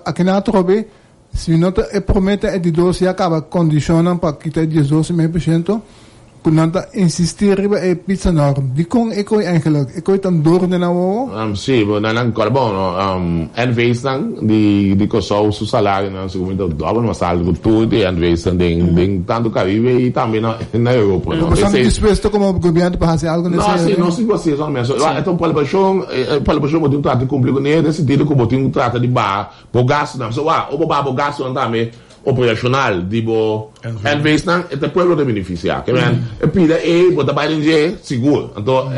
aqui na trobe se não é promete é de 12 acaba condicionando para que tá 12%. Kunanta insistir é pizza norm. Die kon ik eigenlijk. Ik weet dan door de nou. Sim, mas não carbon, en vez dan die Curaçao su salário não se como dobro mas algo tudo en vez den tanto Caribe e também na Europa. Não estamos dispostos como governo para fazer algo nesse. Não, se vocês são mesmo. Então Grabashon botou um trato cumprido nele, decidido que botou um trato de bar, bogaço não. So, o bogaço não também operacional, digo, en vez dan het pueblo de beneficiar. Que men, pida bota bij de seguro. Então,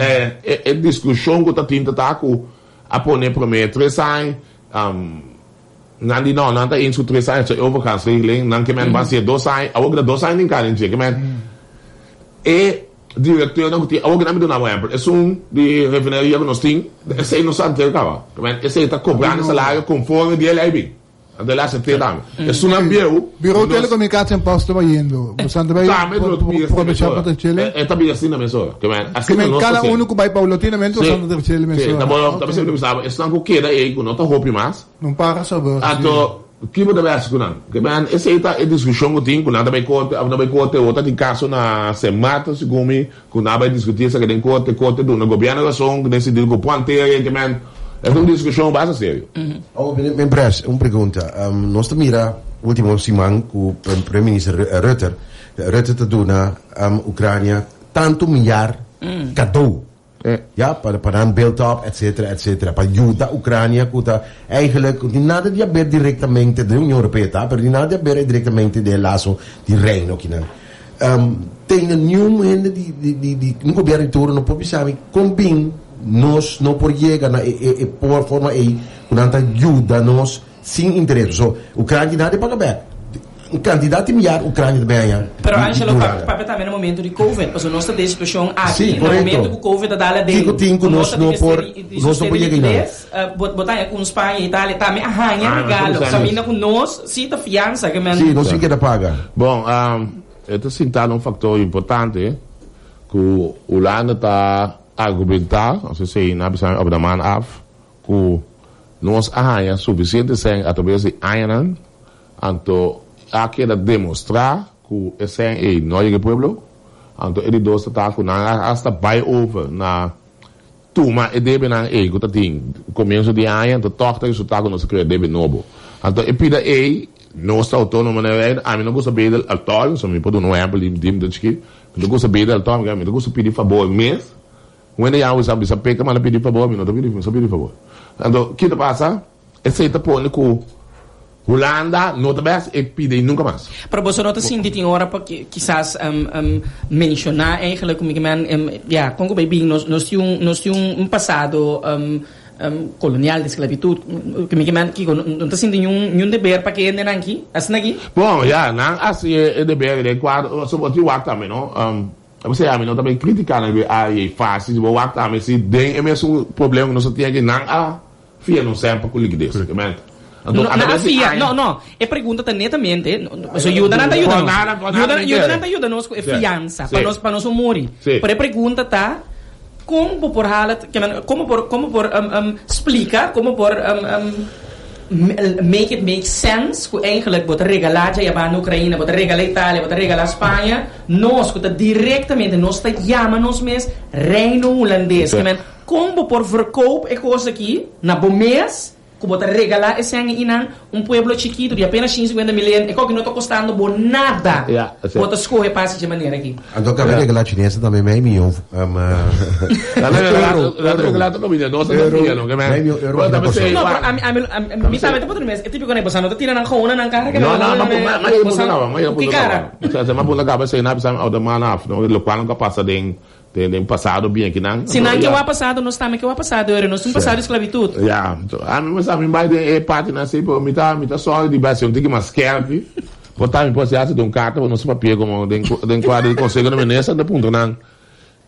discussão que tá tinta tá com a poner primeiro 3 anos, não tá indo 3 anos, so overgangsregeling, não que men vai ser 2 anos, agora 2 anos nem querem dizer, que men, diretor não tem, agora não me dá nada, é de revenaria que nós temos, esse aí não sabe ter cara, que men, esse aí tá cobrando salário conforme de LIB. De laatste 2 dagen. Es un ambiente. Bureau telecomunicatie posto vai indo. Bastante vai. Também assim na mesora. Que cada um que vai paulatinamente usando da Rochelle mesora. Também sempre sabe, estão com queda aí, com nota roupa mais. Não para saber. Então, que você deve escutar? Que man, essa aí tá discussão que tem, quando nada vai corte outra de caso na semana, segundo quando nada vai discutir essa que tem corte do governo que decidiu que planteia que man é uma discussão bastante séria. Bem breve, uma pergunta. Nós mira último semana com o primeiro-ministro Rutte está dando à Ucrânia tanto milhar cadeau. Ja, para een build-up, etc. Para ajudar a Ucrânia, que eigenlijk niet nada de ver diretamente da União Europeia, mas nada de ver diretamente do laço de reino. Tem nenhum de um governo todo não pode saber combina nós não por chegar na por forma aí que não ajuda nós sem interesse. So, Ucrânia nada para bem. Um candidato a milhar Ucrânia também. Pero Angelo, papai também no momento de Covid, porque nós temos situação aqui no momento que o Covid está lá dentro. Nós não por chegar. Botar com Espanha e Itália também arranha regalo. Samina com nós, cita fiança que men. Sim, nós sim que paga. Bom, este sintado fator importante que o Holanda está argumentar, se sei na bisa op de man af, que nós arranha suficiente sem através de eiland, anto a queda demonstrar que esse é nosso pueblo, anto ele dois está com na hasta by over na tuma e deve na que tá tem começo de eiland, to torta isso tá com nosso que deve novo, anto e pida nós autônomo na verdade, a mim não gosta bem do altar, só me pode não é para dim de aqui, não gosta bem do altar, não gosta pedir favor mesmo. Quando eu sabe essa peca, mas não pedir favor, não pedir favor. Então, o que passa? Esse tá pondo com Holanda, não tá e pedir nunca mais. Para você não assim, tem hora para quizás mencionar eigenlijk como que man, como bem nós tínhamos passado colonial de esclavitud, que man que não tá sentindo nenhum dever para que andem aqui, assim aqui. Bom, não assim é dever de quadro, só pode o também, não. Você a mim não também criticar aí fácil de boa também se tem é mesmo problema que nós temos que não fia não sempre com liquidez, que men. Não, é pergunta netamente, so ajuda nós com fiança para nós morrer. Para pergunta tá como por explica, como por make sense que eigenlijk wordt regalar a Ucrânia, wordt regalar Itália, wordt regalar Espanha, nós que diretamente nós está chama nós mesmo reino holandês, que como por verkoop e coisa aqui na bom mês que wordt regalar esse ano inan pueblo chiquito de apenas 50 milhões e que não está custando bom nada. Bota escolher passe de maneira aqui. Então que regalar chinesa também meio milhão. Regalar também não se não, não que me sabe te podemos é tipo que não passando tira na cona na carga. Mas que cara. Você mas bunda cabeça na bisa ao da manaf, não lo qual nunca passa tem passado bem aqui não. Se não que o passado nós também que o passado era nós temos passado esclavitud. Mas a mim vai de parte na sei por me tá só de base tem que mascar aqui. Botar me pode de carta no seu papel como den quadro de conselho na menesa da ponto não.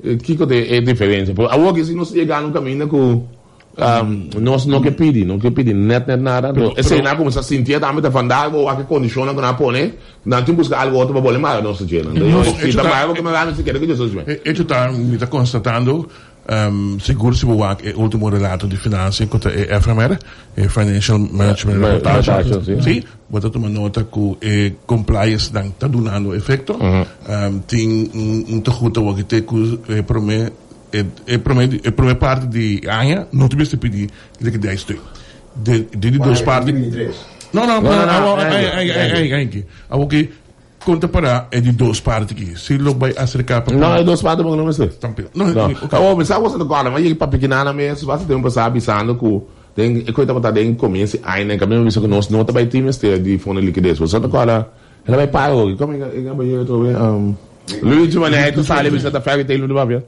Que é diferença. Por algo que se não chegar no caminho com nós não que pedir net nada. Esse não como se sentia também da vandal ou a que condiciona com a pone, não tem buscar algo outro para bolar mais não se gena. Se também que me vai se querer que Jesus me. Me está constatando seguro se o último relato de finanças que é FMR, Financial Management Reportage. Sim, bota uma nota que compliance dan tá dando efeito. Tem tajuta o que te promete primeira parte de Anya, não te beste pedir que 10 tu. De duas partes. Não. Aí conta para é de duas partes aqui. Se lo vai acercar para não é duas partes, mas não é isso. Não. Mas você não conta, mas ele para pequena mesmo, você tem um passar avisando que tem coisa para dar em começo aí, né? Que mesmo isso que nós não vai ter mais de fundo de liquidez. Você não conta, ela vai pagar hoje. Como é Luigi Mané, tu sabe, você tá fazendo ele não vai ver.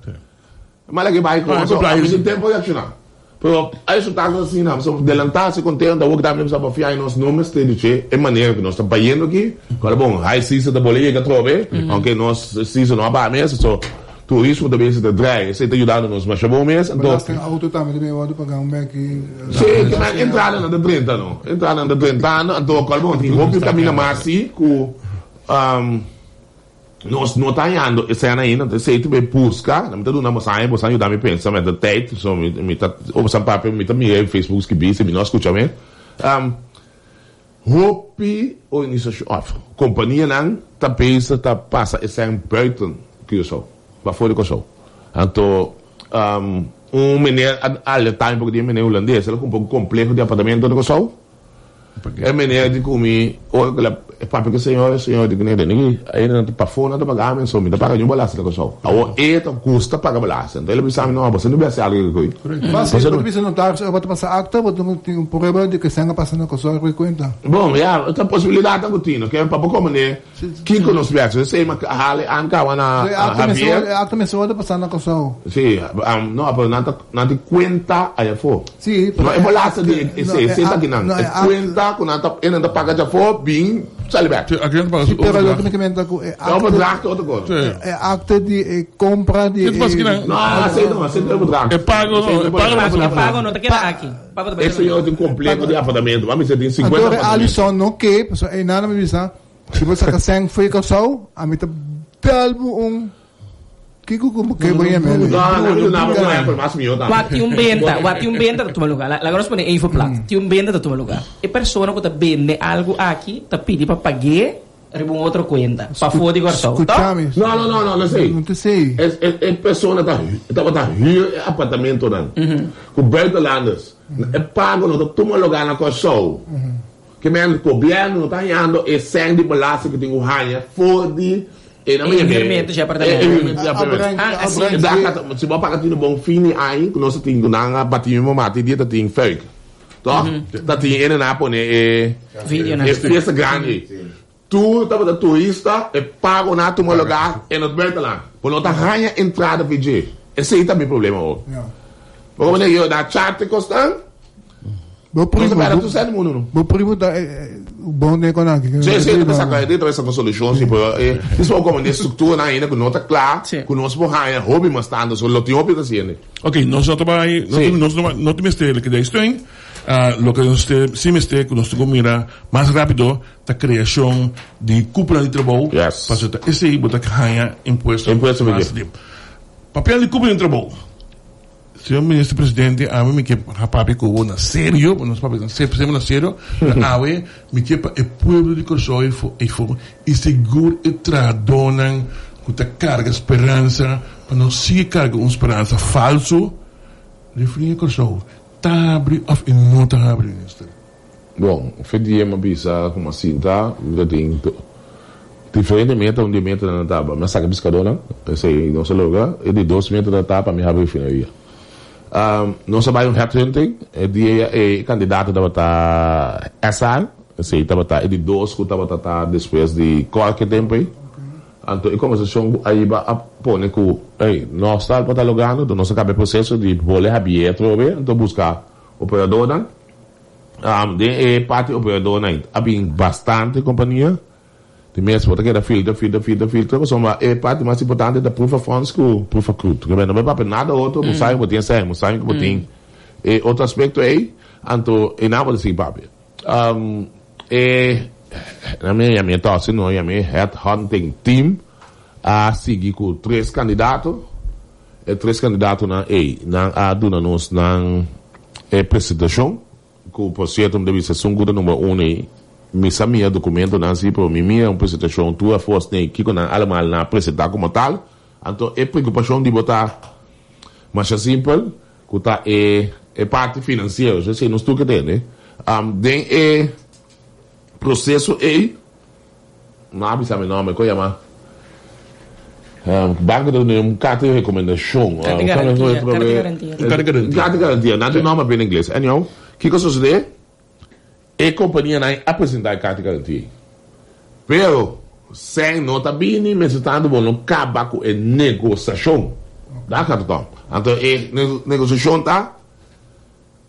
Mas aqui vai com o tempo de acionar. Pero aí isso está assim, não, se adelantar, se contenta, o que está mesmo para fiar em nossos nomes, tem de ser, é maneira que nós estamos pagando aqui, agora bom, aí se isso da boleia que trove, aunque nós, se isso não abate mesmo, só, turismo também se drai, se está ajudando nos mais bom mesmo, então... Mas tem auto também, também pode pagar um back... Sim, que entrada na 30, não, entrada na 30 anos, então, agora bom, tem roupa caminha mais assim, com... nós não está indo esse ano ainda, se tu vai buscar, não me tá dando uma saia, você ajudar me pensar, mas da tijd, so me tá, ou você papel, me tá me Facebook que bice, me não escuta bem. Hope ou iniciação, companhia não tá pensa, tá passa esse ano buiten Curaçao, para fora de Curaçao. Então, menino, alle time porque menino holandês, ele com um pouco complexo de apartamento de Curaçao. É menino de comer, ou papo que senhor de que nem aí não para fora não pagar men so me tá pagando um balaço da coisa. Ou custa pagar balaço. Então ele pensa não, você não vai ser algo que mas você não precisa notar, você vai passar acta, você tem um problema de que senga passando com sua reconta. Bom, outra possibilidade da rotina, que é para como né, quem conhece bem, você sei mas hale anca na acta mensual passando com sua. Sim, não, pero não te conta aí for. Sim, não é balaço de esse tá aqui não. É conta quando não paga já for bem sabe bem. Pero lo que me comenta é acta de compra de não, sei não bedrag. É pago não tá querendo aqui. Esse é o completo de apartamento, mas você tem 50 apartamentos. Alison não que, é nada me bisa. Se você quer sang foi com sal, a mim tá dalbo Kiko como que vai a mel. Não, mas meu tá. Wati um benta da toma lugar. Agora responde aí for plat. Ti um benta da toma lugar. E persona que tá vende algo aqui, tá pedi para pagar ribum outra conta. Para fora de Curaçao. Não sei. Não te sei. É persona tá apartamento não. Com buitenlanders. É pago no toma lugar na Curaçao. Que mesmo o governo não tá indo e sem de balaço que tem o raia for de envolvimento de apartamento. Se você pagar no bom fim aí, que nós temos na batimento mate dia tem fake. Tá? Tá tem ele na pone vídeo na festa grande. Tu tá para turista e pago na tu lugar e no berta lá. Por não tá ganha entrada VG. Esse aí também problema ó. Porque eu da chat costando. Meu primo da bom de econômico. Sim, tu saca aí, tu essa solução, sim, isso é como uma estrutura ainda que não tá claro, que nós vamos ganhar hobby mas tanto, só lo tem hobby da cena. Ok, nós já trabalhamos, não tem mistério que daí tem, lo que nós tem, sim mistério que nós temos mira mais rápido, a criação de cúpula de trabalho, para esse aí botar ganhar imposto mais de papel de cúpula de trabalho. Senhor Ministro Presidente, a mim que papi que na sério, nós papi na sério, a me que é povo de Curaçao e seguro e tradonan com a carga esperança, para não se carga uma esperança falso, referinha Curaçao, tá abre ou não tá abre, Ministro? Bom, fedia uma bisa como assim, tá? Tem diferentemente onde meta na taba, mas saca biscadona, sei, não se loga, e de 2 metros da taba me abre finaria. Nós trabalhamos headhunting, é candidato da bata SR, sei, da bata de 2 que da bata depois de qualquer tempo aí. Então, e como a situação aí a pôr que nós está catalogando, então nós acaba o processo de bolear aberto, então buscar operador, de parte operador aí, há bastante companhia. De mesmo, porque era filtro, só uma parte mais importante da proof of funds que o proof of truth. Não vai para nada outro, não sai que tem outro aspecto é, anto, nada de papi. Na minha tosse, não, a minha headhunting team, a seguir com 3 candidatos, 3 candidatos na duna nos na apresentação, que por certo deve ser segunda número 1 missa minha documento na si para mim é uma apresentação tua força nem que na alemão na apresentar como tal, então é preocupação de botar mais simples, que tá parte financeira, já sei não estou que tem, né? Den processo não abre sabe nome, como chama? Banco de um carta de recomendação, carta de garantia, não tem nome bem em inglês. Então, o que sucede? A companhia não apresentar a carta de garantia. Pero, sem nota bem, mas estando bom, não acaba com a negociação da cartão. Então, a negociação tá,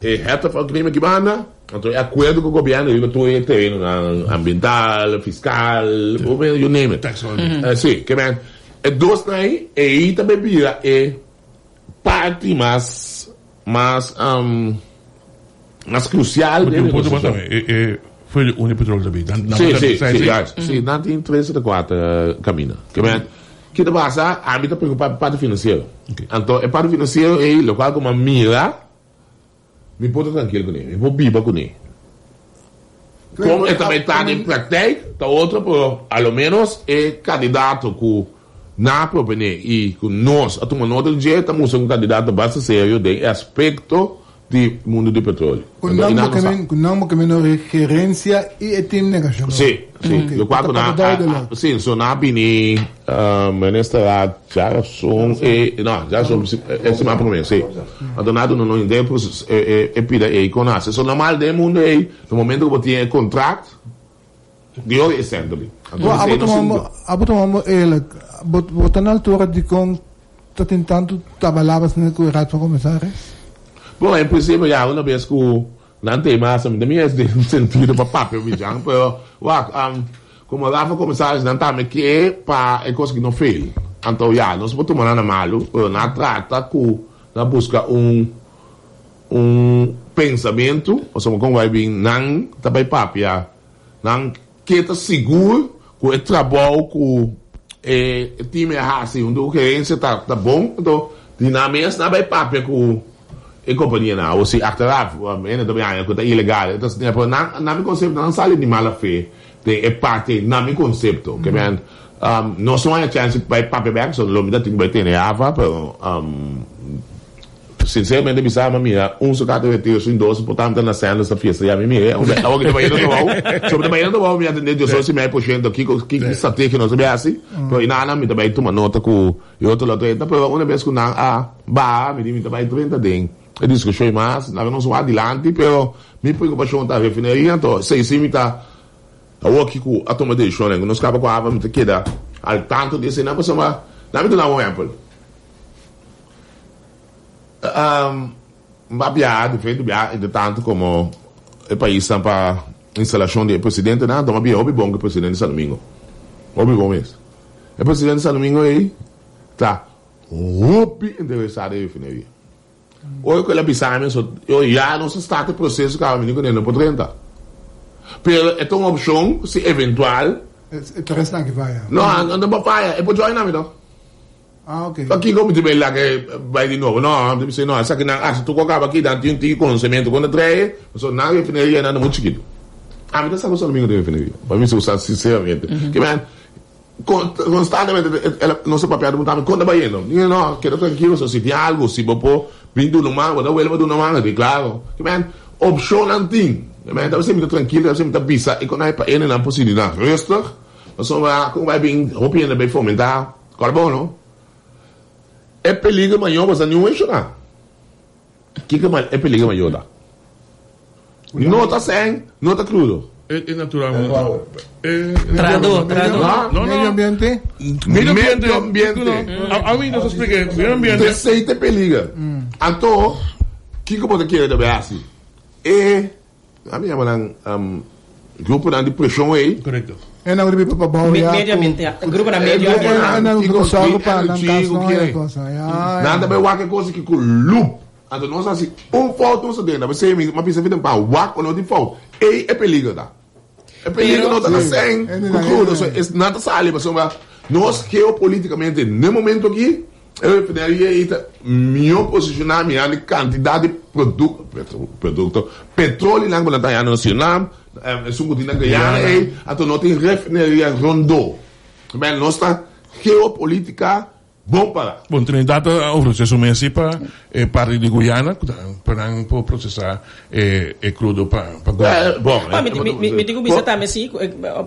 reta para o crime que manda, então, é acordo com o governo, eu estou em terreno ambiental, fiscal, you name it. Sim, que bem. E dois daí, e também vira parte mais crucial. Foi o Unipetrol também. Sim, não tem 3 ou 4 caminhos. Que bem. Que te passa, a mim está preocupado com a parte financeira. Então, a parte financeira é o local como mira, me pôr tranquilo com ele, me pôr biba com ele. Como ele também está em prática, está outro, por ao menos, é candidato com na propone e com nós, a turma nota do dia, estamos um candidato bastante sério de aspecto do mundo do petróleo. Com não que gerência e time negociador. Sim, eu quase não. Sim, sou na bini, ministro já são esse mais para mim, sim. A donado não ideia é pida e conhece. Só normal do mundo é no momento que você tem contrato de hoje é sempre. Botar na altura de como está tentando trabalhar bastante com o rato para começar? Bom, em princípio, já uma vez que não tem mais, também é de sentido para papel, mas como lá para começar, não está me que para coisa que não fez. Então, já, nós vamos tomar na malo, na trata com na busca pensamento, ou seja, como vai vir, não também papel, não que está seguro com o trabalho com o time assim, onde a gerência está bom, então, dinâmicas não vai papel com a companhia não, ou se achteraf, ainda também é coisa ilegal, então, não me conceito, não sai de mala fé, é parte, não me conceito, que bem, não só há chance para papel back, só não me dá tempo para ter ava, sinceramente bisama mira sucata retiro su indosso portanto na cena sta fiesta ya mira o che vai no sobre também não vou me atender de só se me puxando aqui que estratégia que nós sabia assim então inana me também toma nota com e outro lado então pero uma vez que na me também 30 den e discussão mais não sou adiante pero me preocupação tá refineria então sei se me tá o aqui com a toma de Edishon não escapa com a ava me queda al tanto desse não passa mas não me dá um exemplo de feito, de tanto como o país está para a instalação do presidente, não, então é bom que o presidente de São Domingo. É bom mesmo. O presidente de São Domingo aí está interessado em refineria. Hoje, que ele pisar, eu já não se está o processo que a menina não pode rentar. Mas é uma opção, se eventual. É resta que vai. Não vai, é para jogar na vida. Ok. Aqui como te bella che vai di nuovo, no, devi dire no, sa che se tu cocava aqui tanto um conhecimento quando trai, só na refineria não muito chiquito. Me dá essa coisa no domingo de refineria. Para mim se usar sinceramente. Que man constantemente ela não se papel perguntando quando vai indo. Não, quero tranquilo, se tem algo, se vou vindo no mar, vou vuelvo do mar, de claro. Que man opção não tem. Man, deve ser muito tranquilo, deve ser muito pisa e quando é para ele não possibilidade. Resta, só vai vir roupinha bem fomentar. Claro, não? É perigo maior, mas não é chorar. O que é perigo maior lá? Não está sem, não está crudo. É natural. Trado. No. Medio ambiente. Medio ambiente. A mim não se explica. Medio ambiente. Aceita perigo. Então, o que você quer saber assim? A minha mãe grupo de pressão aí. Correto. É na grupo para baú. Medio ambiente. Grupo na medio ambiente. É na grupo só para nada bem qualquer coisa que com loop Então, nós assim, foto não se tem, mas você me pensa vida para wak ou não tem foto. É perigo, tá? É perigo, não está sem, é nada sale, mas nós geopoliticamente, no momento aqui, eu deveria melhor posicionar minha quantidade de produto, petróleo na Guiana Nacional, suco de Guiana, então não tem refinaria Rondô. Bem, nós está geopolítica bom para. Bom, Trinidad oferece um mês para parte de Guiana, para processar crudo para bom. Me digo bisa também sim,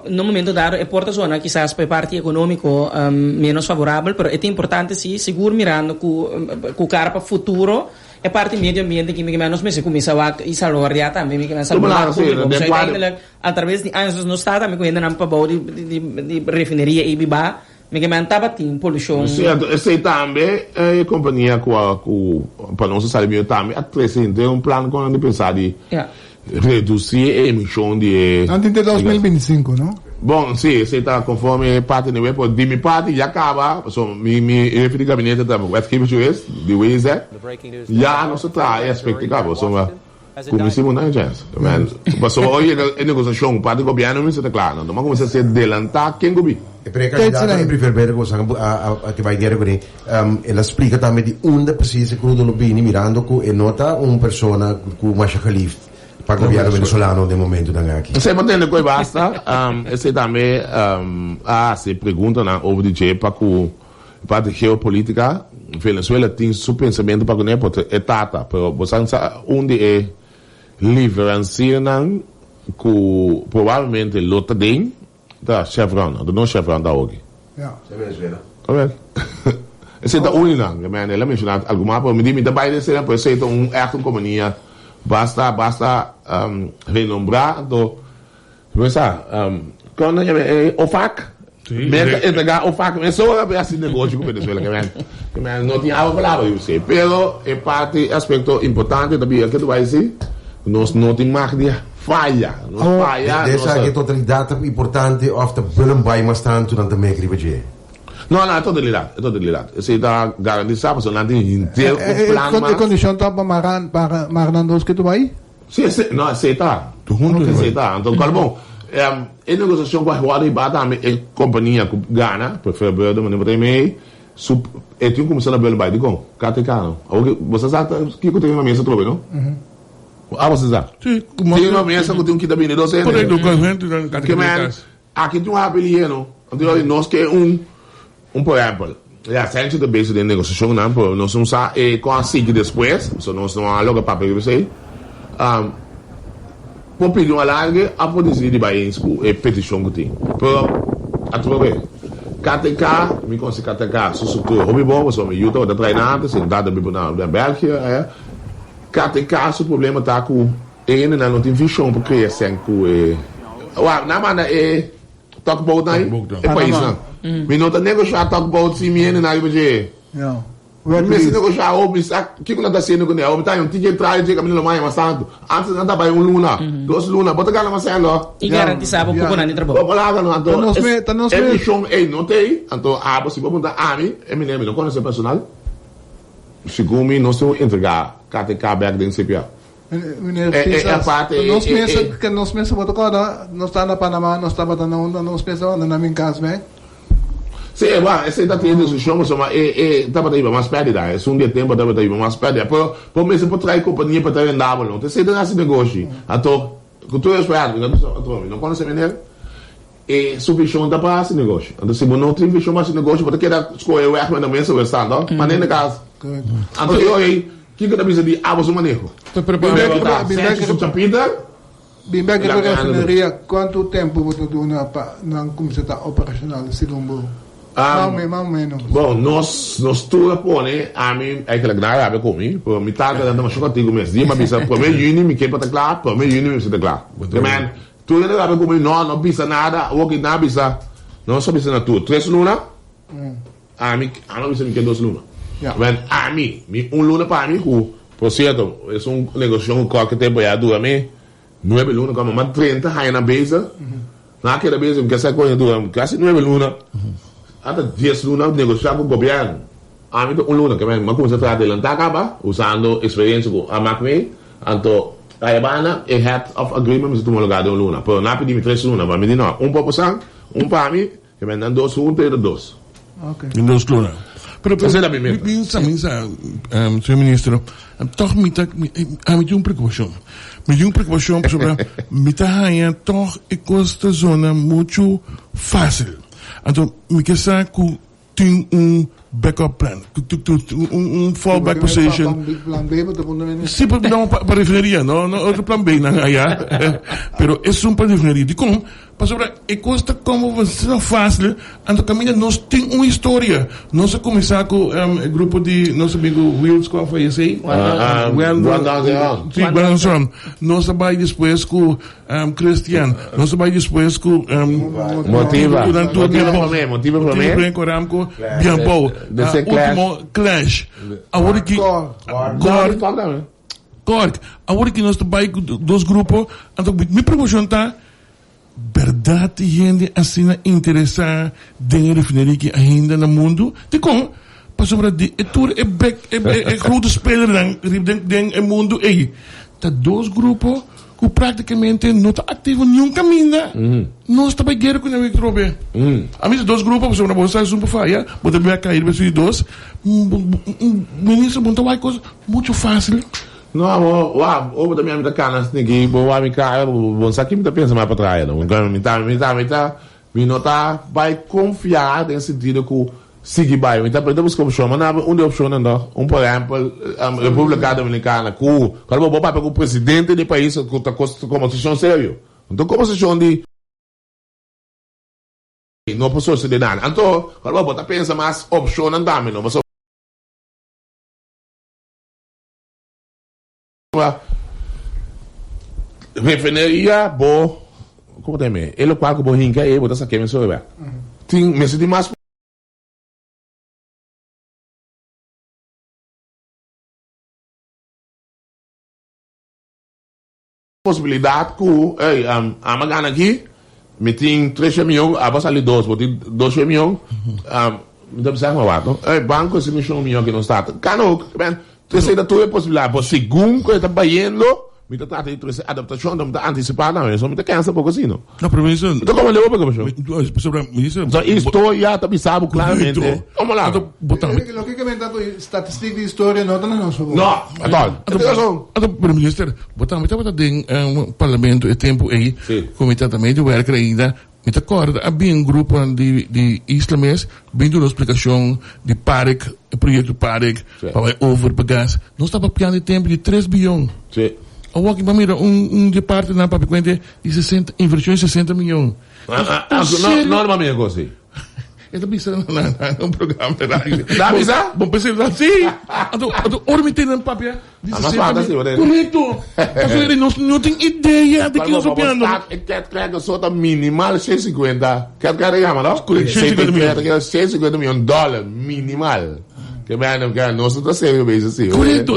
no momento dado é porta zona quizás para parte econômico menos favorável, mas é importante sim, seguro mirando com cara para futuro. É parte meio ambiente que menos me se começa a salvar também me começa a salvar através de anos no estado me ainda não para de refinaria e biba me que mantava tem poluição. Certo, esse também é companhia com para nós saber também apresentar plano com a pensar de reduzir a emissão de antes de 2025, não? Bom, sim, você está conforme parte do web, de minha parte já acaba, so me referi gabinete da web que juiz, de juiz já não se está expectável, so comissão não é isso, mas hoje a negociação parte do governo me se declara, então começa a se adelantar quem governa. E per il candidato mi preferisco che vai a dire così e la spiega también di onde precisa crudo lo bini mirando cu e nota un persona cu Masha Khalif para o governo venezuelano de momento da aqui. Você mantendo coi basta, esse também se pergunta na over DJ para cu parte geopolítica, Venezuela tem seu pensamento para né porque é tata, pero você onde é livranciam cu provavelmente lota den da Chevron, do não Chevron da OG. Ja. Você Venezuela. Correto. Esse é da União, que me ela mencionou alguma coisa, me diz também esse é pois é uma companhia basta renombrar do pensa quando é OFAC entregar OFAC é só assim negócio com Venezuela que não tinha a palavra eu sei, pero é parte aspecto importante também que tu vai dizer nós não tem marca falha. Dessa é totalidade importante of the bullen bij maar staan toen aan de meek ribeje. Não, é totalidade. Você está garantizado para não ter inteiro o plano mas. Condição tá para maran dos que tu vai? Sim, não, aceita. Tu junto aceita. Então, qual bom? É negociação com a Huawei bata a companhia com Ghana, prefere beurden maar não mee. E tinha começado a beurden bij de com. KTK não. Você sabe que eu tenho uma mesa trobe, não? Você sabe? Sim, tem uma mesa que tem que dar bem 12 anos. Por aí do convento que aqui tem uma apelido, então nós que por exemplo, a gente da base de negociação não, por nós não sabe com a SIG depois, so nós não há logo papel que você por pedir uma larga a polícia de Bahia é petição que tem. Por através KTK, me consigo KTK, sou structuur hobbybomen, so me ajuda a treinar, sem dada bibonal da Bélgica, KTK, o problema está com ele não tem visão para criar com na mana talk about é país não me não tá negociar talk about se me na IBG não mas se negociar o que que não tá sendo com ele o tá um ticket try de caminho mais mas santo antes não tá vai luna duas luna bota gala mas sendo e garantizava pouco na trabalho lá não então é visão não tem então se vamos dar a mim me não conhece personal segundo nós temos entregar KTK back dentro CPA. Nós pensa boto cada nós está na Panamá, nós está batendo onda, nós pensa na minha casa, bem. Sim, esse está tendo discussão, mas tá batendo mais perto da, é dia tempo tá batendo mais perto. Por mesmo por trazer companhia para trazer andar, não. Tem sido nesse negócio. Então, cultura esperada, não conhece menino. E subvisão da para esse negócio. Então, se não tem visão mais negócio, pode querer escolher o erro na mesa ou está, não? Mas nem na casa. Então, eu aí que eu precisa de água do manejo. Bem que a refinaria, quanto tempo você dona para começar a operacional, segundo mais ou menos? Bom, nós tudo põe a mim é que a grave com mim, por me tá dando uma chocatinho mês dia, mas para mim Yüni me quer para claro, para mim Yüni me se declara. Também tudo é grave com mim, não pisa nada, o que não pisa, não só pisa na tudo, 3 luna, a mim não pisa me quer 2 luna. Mas a mim luna para mim, por certo, é negócio que tem para dura mim, 9 luna, como mais 30 aí na base, naquela base que essa coisa dura quase 9 luna, até 10 luna negociar com o governo, ámbito un luna, que me comienza a tratar de acaba usando experiencia con Amakme, anto Ayabana, a head of agreement, mas tu lugar de un luna. Pero na pedi 3 luna, mas me diz não, um pouco sang, um para mim, que me dan 2 juntos e 2. Okay. In 2 luna. Pero minsa, senhor ministro, toch me dio uma preocupação. Me dio uma preocupação sobre me tá toch e costa zona muito fácil. Então, me quer que tem backup plan, fallback position. Plan B, Sim, para refineria, não outro plan B, não pero é para refineria. De como? Para e costa como você não fácil, então caminha nós tem uma história. Nós começar com o grupo de nosso amigo Wills, qual foi esse? Grabashon. Nós vai depois com Christian. Nós vai depois com Motiva Motiva Coramco, Bianpo. Último Clash. Agora que Cork. Agora que nós vai com 2 grupos, então me pergunta verdade gente assim interessada em refineria que ainda no mundo de como para sobre de tour é grote speler dan mundo aí tá 2 grupos que praticamente não tá ativo nenhum caminho não está para guerra com o trobe a mim 2 grupos sobre a bolsa super faia pode ver cair para 2 ministro monta vai coisa muito fácil. Não, o da minha vida cana ninguém boa me cai bom sabe que me pensa mais para trás não me nota vai confiar nesse sentido que seguir vai então podemos como chama na onde opção não por exemplo a República Dominicana que quando vou para o presidente do país que está como posição sério então como posição de não posso se de nada então quando vou pensa mais opção não dá não refineria bo como tem me ele qual que bo hinca e botar essa que me sobe tem me se mais possibilidade que a magana aqui me tem 3 milhões a base ali 2 botar 2 milhões me deve ser uma banco se me chama 1 milhão que não está cano bem terceira tua possibilidade por segundo que está baiando me está tratando de adaptação não está antecipada não só me está cansa pouco assim não professor então como levou para o sobre ministro então história tá sabe claramente vamos lá botar o que comentar estatística de história não então ministro botar tem parlamento e tempo aí comitê também de werk ainda me acorda havia grupo de islames vindo uma explicação de PARIC o projeto PARIC para overbegas nós estava piando tempo de 3 bilhões ou que mira departamento na papiquente de 60 inversões 60 milhões normalmente assim Ito bisa na programa de rádio. Dá bisa? Bom pensei lá, sim. Ora me tem na papel. Mas fala assim, olha. Correto. Ele não tem ideia de que nós opinamos. Quer que só tá minimal 650. Quer ganhar, não? 650 milhões de dólares minimal. Que não está sério mesmo assim. Correto.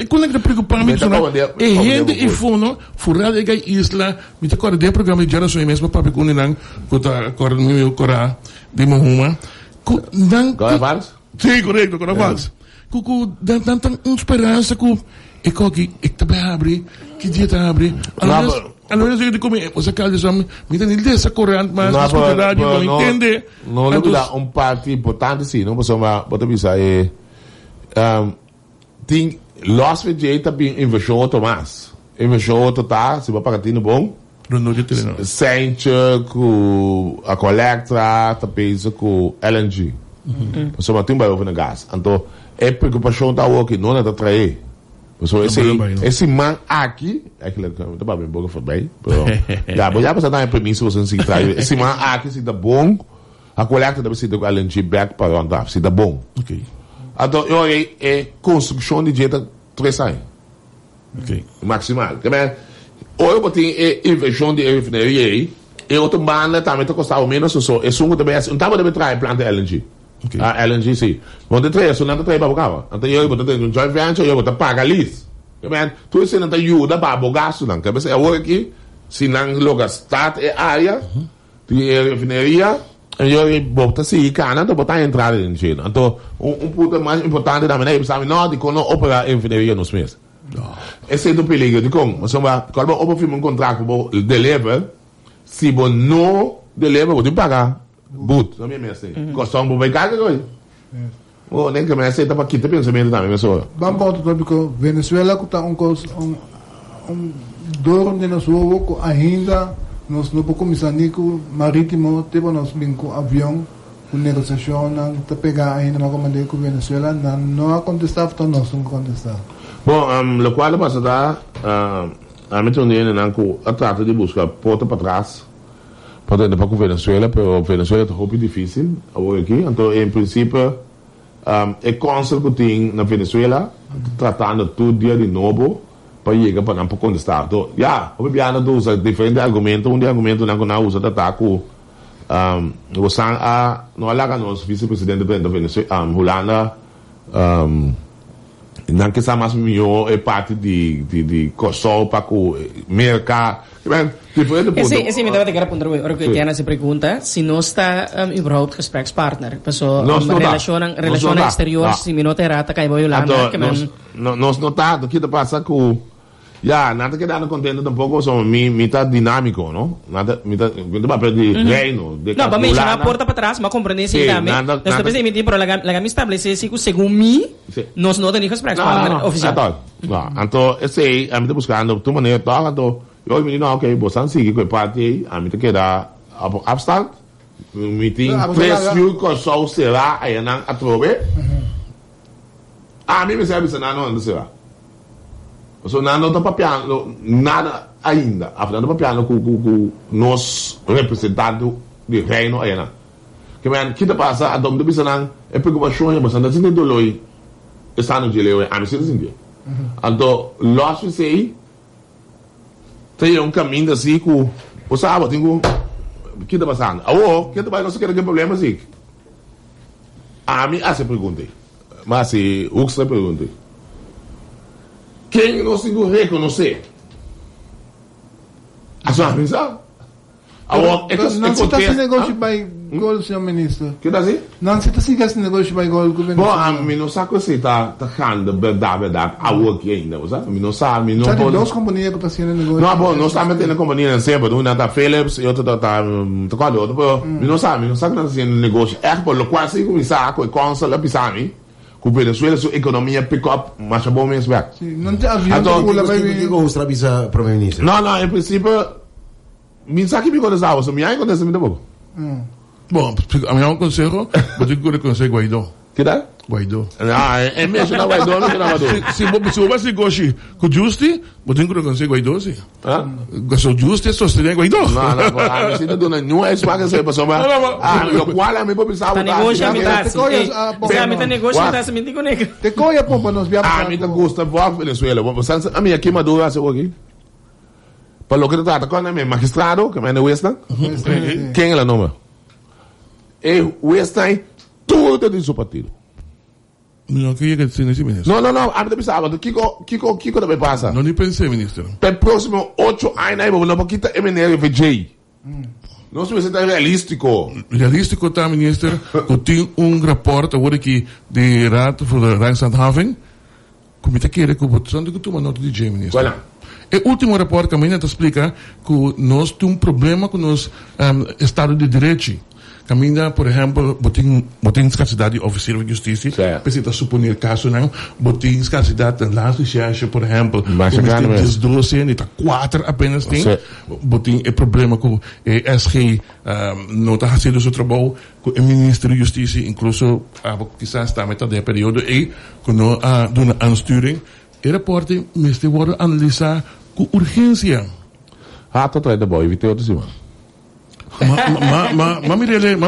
Quando é que preocupamento é gente e fundo furado é que isla me te acorda de programa de geração mesmo para pegar nang kota acorda meu cora de Mohuma. Gravas? Sim, correto, gravas. Cucu dan esperança que e que também abre que dia tá abre. Allora se come você calha só me tem ideia essa corrente mas a sociedade não entende. Não lembra parte importante sim, não posso mais botar bisa tem loss de jeito bem inversão Tomás. Inversão total, se vai pagar tino bom. Não de ter não. Sente com a collecta, tá pensa com LNG. Você vai ter um na gás. Então, é preocupação tá o que não é da trair. Esse man aqui, é que ele tá bem boca foi bem. Já passa na premissa você se trai. Esse man aqui se dá bom, a collecta deve ser do LNG back para andar, se dá bom. OK. Então, eu é construção de jeito 3 anos. OK. Maximal. Também ou eu botei inversão de refineria e outra banda também tá custando menos só. É só também, não tava deve trair planta LNG. Okay. LNG sim. Quando três, não tá para bocar. Então eu botar um joint venture, eu botar paga lis. Também, tu se não tá ajuda para bogar isso não. Que você é aqui, se não logo start é área de refineria, Eu bota se cana, então botar entrada em China. Então, ponto mais importante da maneira, sabe, não, de quando opera em fidelidade nos meses. Esse é o perigo de como, mas quando eu firma um contrato para deliver, se você não deliver, você tem que pagar. But, não é mesmo assim. Costuma para vai carga hoje. Nem que me aceita para quitar pensamento também, pessoal. Vamos para o tópico Venezuela que está dor de nós com ainda nós não podemos nico marítimo tipo nós vem com avião com negociação não tá pegar ainda uma comandante com Venezuela não a contestar então nós não contestar. Bom, lo qual passa da a mim também não com a trata de buscar porta para trás para depois com Venezuela, pero Venezuela é muito difícil aqui, então em princípio é cônsul que tem na Venezuela tratando tudo dia de novo para chegar para não contestar. Então, o Bibiana usa diferentes argumentos, argumento não usa ataque você não alaga nosso vice-presidente da Venezuela, Holanda, não que seja mais melhor é parte de Kòrsou para o mercado. Esse me deve ter que responder o que Etienne se pergunta se não está überhaupt gesprekspartner. Pessoal, relação exterior, se me não terá, tá caindo Holanda. Nós não está, o que passa com nada que dá contento tampoco somos mitad dinámico, ¿no? Nada, mitad papel de reino. No, para mencionar a porta para trás, mas compreender sim também. Nós estamos emitindo, pero la me estabelece que según mim, nós não temos exprekspartner oficial. Então, esse aí, a mim está buscando, tu maneira, então, eu me digo, ok, você sigue com a parte aí, a mim está queda abstract, me tem preço que só será, aí não atrove. A mim me serve, não será. So, não está papiando nada ainda. Afinal, está papiando com nós representantes do reino ainda. Que man, que passa a dom de bisanan é preocupação, mas anda sem dolor. Está no gelo, a mim se desenvolve. Então, nós sei tem caminho assim com o sábado tem que está passando. Que está não se quer que problema assim. A mim essa pergunta. Mas se o que você pergunta quem não se reconhecer? A sua pensão? Não se está sem negócio by gol, senhor ministro. Que está assim? Não se está sem negócio by gol, governo. Bom, a mim não sabe se está tacando verdade, a aqui ainda, sabe? A mim não sabe, não pode. Duas companhias que estão fazendo negócio. Não, bom, não está metendo companhia sempre, uma está Philips e outra está qual outro, não sabe que está fazendo negócio. É por lo qual se começar com o consul a pisar com o Venezuela sua economia pick up mais bom mesmo. Não tem avião que pula vai vir. Digo os trabalhos primeiro-ministro. Não, em princípio me sabe que me contestava, se me acontece muito pouco. Bom, a minha conselho, eu digo que conselho Guaidó. Que dá? Guaidó. É mesmo na Guaidó, não na Guaidó. Se você negocia com Justi, eu tenho que conselho Guaidó, sim. Se Justi sostener Guaidó. Não, se não é isso para que pessoa. O qual é a minha posição? Tá negociando, tá negociando, tá me digo nega. Te coia pompa nos viamos. A mim tá gosta de Venezuela. A minha aqui madura se aqui. Para lo que trata com a minha magistrado, que é o Western. Quem é o nome? É o Western tudo de seu partido. Não queria que você nesse ministro. Não, a mim pensava, Kiko também passa. Não nem pensei, ministro. Para próximo 8 anos, eu vou quitar MNR VJ. Não sei se é realístico. Realístico tá, ministro. Eu tenho rapport agora aqui de Raad voor de Rijkshandhaving. Como está querendo que eu vou que tu uma nota de J, ministro. Olha. O último rapport que a minha explica que nós temos problema com o Estado de Direito. Caminha, por exemplo, botem escassidade de oficial de justiça, precisa suponer caso não, botem escassidade de lá de por exemplo, mas tem 12 e está 4 apenas tem, botem o problema com o SG não está fazendo o seu trabalho, com o ministro de justiça, incluso, quizás está a metade do período, e com a aansturing, o rapporte mestre worden analisar com urgência. Tot é bom, evitei outro cima. Mamirele na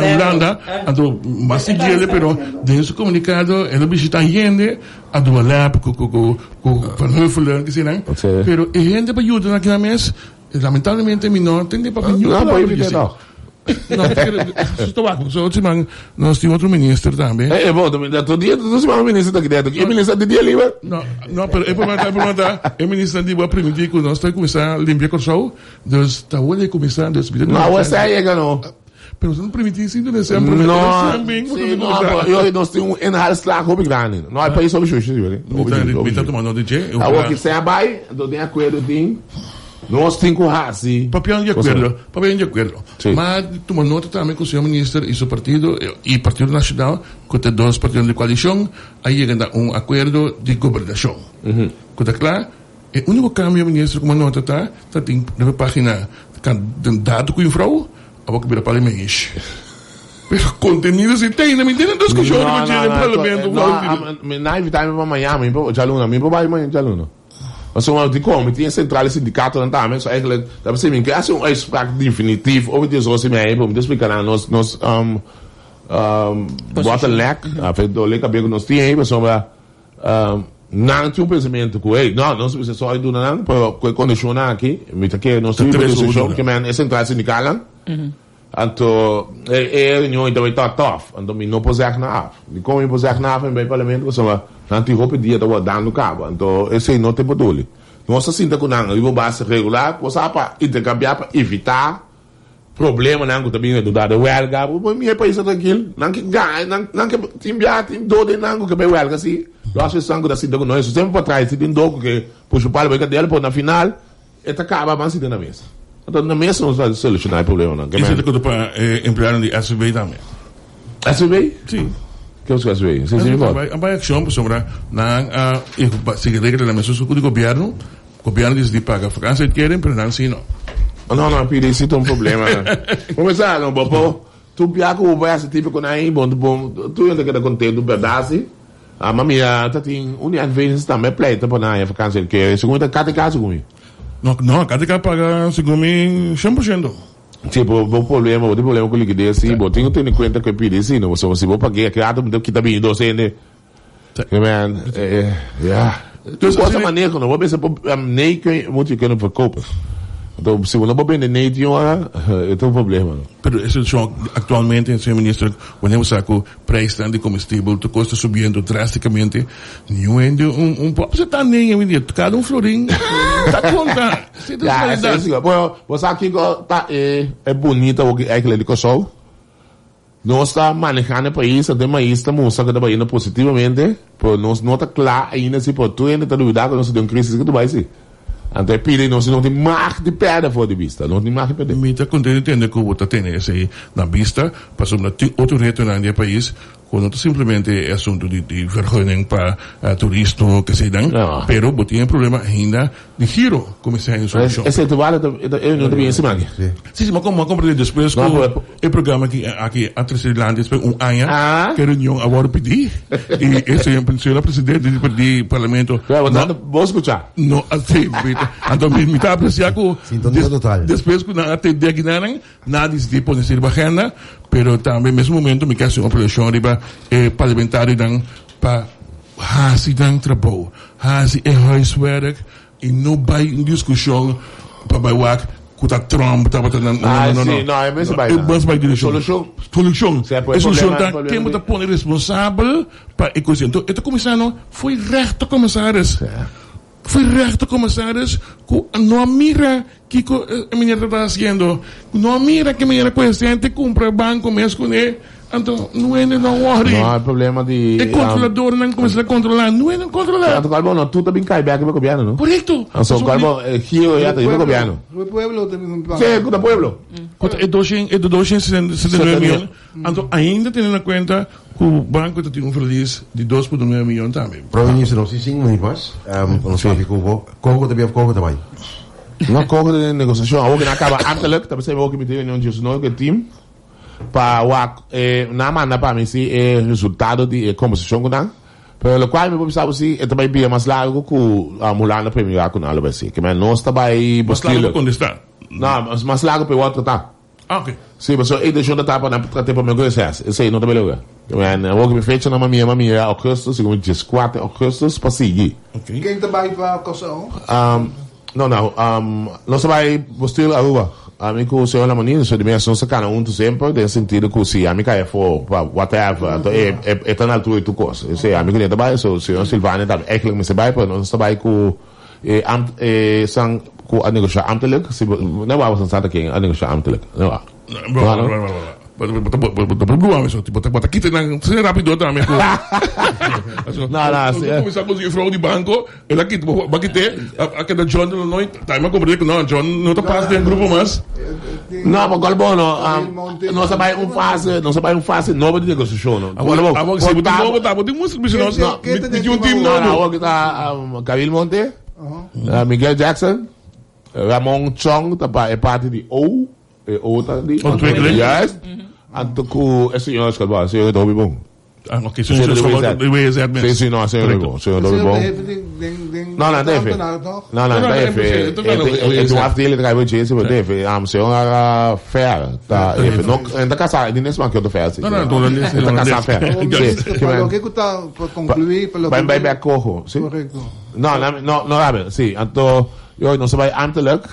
Holanda, ando masigele pero dentro comunicado ele visita gente a do lab com Van Heuvelen que não, pero gente para ajudar naquela mês lamentavelmente não tem para ajudar. Não, evitar. Não, estou aqui, só te mando, nós temos outro ministro também. É bom, todo dia tu se manda ministro daqui dentro, que ministro de dia livre. Não, pero é perguntar, o ministro de vai permitir que nós está começar a limpar Kòrsou, então está hoje começando a não, você aí não. Pero você não permite isso, não é sempre. Nós temos um enhalslag op grande. Não é país sobre justo, viu? Me tá tomando DJ. Agora que você vai, do de acordo tem. Nós temos que assim. Papel de acordo. Mas toma nota também com o senhor ministro e seu partido e Partido Nacional, que tem dois partidos de coalição, aí chega um acordo de governação. Está claro? O único câmbio, ministro, como nota tá tem na página dado com o frau, a boca vira parlamento. Pero contenido se tem, não me entende das coisas que eu tinha no parlamento. Não, Invitado para amanhã, já aluno, vai amanhã, já aluno. Als we die komen, die centrale syndicaten en daarmee, zo eigenlijk, dat betekent dat als je een uitspraak definitief over die zoals je mij hebt, om te spreken aan ons, wat een lek, do lek heb ik nog niet hebben, zo we, na um pensamento com ele, não, nós precisamos só ir durante, para condicionar aqui, me que nós temos posição que é central sindical, então reunião então vai estar tough, então me não pode na af, me como pode na af em bem parlamento, só we nanti hoop dia dat we dan cabo, então esse não tem bedoeling. Nós assim tá com nanga, eu vou base regular, você para intercambiar para evitar problema nanga também do dado huelga, o meu país é tranquilo, nanga nanga timbia tem dor nanga que vai huelga assim, nós estamos assim com nós, sempre para trás, tem dor que puxa o palo vai cadela, por na final, eta acaba mais na mesa. Então na mesa não vai solucionar o problema não. Isso é tudo para empregado de SUV também. SUV? Sim. Que os casos veem? Vai ação sobre na secretaria da mesa do governo diz de pagar vacança e querem, mas não assim não. Não, pide isso é um problema. Começar, não, bobo. Tu piaco o vai assistir com aí, bom, tu ainda quer conter do pedaço. A mamia tá tem vezes também pleita para na vacança que segundo cada caso comigo. Não, cada caso paga segundo 100%. Tipo, o problema com liquidez, sim, bom, tenho que ter em conta que pedir sim, não, se você vai pagar, que ato que tá vindo docente, man, então essa maneira, não vou pensar nem que muito que não verkopen. Então, se você não vender nem de é um problema. Pero esse show atualmente, senhor ministro, quando você saco preço de combustível, tu custa subindo drasticamente, nenhum você tá nem cada florim tá conta. Você aqui tá é bonita o que é aquele de Curaçao. Nós está manejando o país, até mais estamos sacando indo positivamente, por nós não tá claro ainda se por tu ainda tá duvidando que nós temos crise que tu vai ser. Então, pide nós não tem mais de perda fora de vista, não tem mais de perda. Me está contente entender que o outro tem esse aí na vista, passou na outro reto no país, quando simplesmente é assunto de vergonha para turistas que se dão, pero tem problema ainda de giro, como se em solução. Esse trabalho eu não tenho esse mais. Sim, mas como compreender depois com o programa aqui a terceira depois ano que reunião agora pedir e esse é o presidente do parlamento. Vou escutar. Não, assim, então me está apreciando com sintonia total. Depois que na atender aqui nada de pode ser agenda, pero também mesmo momento me quer uma produção riba parlamentar dan para hasi dan trabalho, hasi é huiswerk e não vai em discussão para baiwak kuta Trump tá batendo não é mesmo vai direção solução é solução tá quem está pondo responsável para a coisa então está começando foi reto comissários que não mira que a menina está fazendo não mira que a menina presidente compra banco mesmo com ele. Então, não é worry. Não, é problema de... O controlador não começa a controlar. Não é controlar. Não, tu também cai bem aqui no governo, não? Correto. Então, o carbo, Rio e até no governo. O pueblo também paga. Sim, o pueblo. É 279 milhões. Então, ainda tendo em conta que o banco tem um feliz de 2,9 milhões também. Provavelmente não se sim, mas não sei que como também também. Não corre de negociação. Alguém acaba antelijk, também sei que me tem um dia não que time. Para na manda para mim se é resultado de composição com não, pelo qual me pensava se é também bem mais largo que a mulana primeira com algo assim, que mas nós também bastante quando está não, mais largo para o outro tá. Ok. Sim, mas eu deixo da tapa na tempo meu processo. Isso aí não tá beleza. Eu vou me fecha na minha agosto, segundo dia 4 agosto para seguir. Ok. Quem também vai Curaçao? Não, nós vai postil a rua. A mim com o senhor Lamonino, se dimensão sacana sempre, tem sentido que se a mim cai for whatever, então é tão alto e tu coisa. Se a mim que trabalha, o senhor Silvana tá eigenlijk me se vai para nós trabalha com sang com a negociar amtelijk, se não vai você sabe quem a negociar amtelijk, não. problema isso, tipo, bota aqui tem ser rápido também. Não, começar com o fraude de banco, ela aqui, bakite, aquela John não, tá, mas comprei que não, John não tá passando em grupo mais. Não, mas qual não sabe um fase nova de negociação, não. Agora se botar música, mas não, de um time novo. Agora tá Camille Monte, Miguel Jackson, Ramon Chong, é parte de outra de. Yes. Anto com esse senhor escalvar, senhor do bom. Ok, senhor do bom. Sim, não, senhor do bom, senhor do bom. Não, deve. Não, deve. É um after ele trabalha de esse, deve. Senhor era fair, tá? Não, ainda casar, nem nesse marco do fair. Não, ainda casar fair. O que está para concluir, vai back corro, sim. Não, sim. Anto, eu não sei antelijk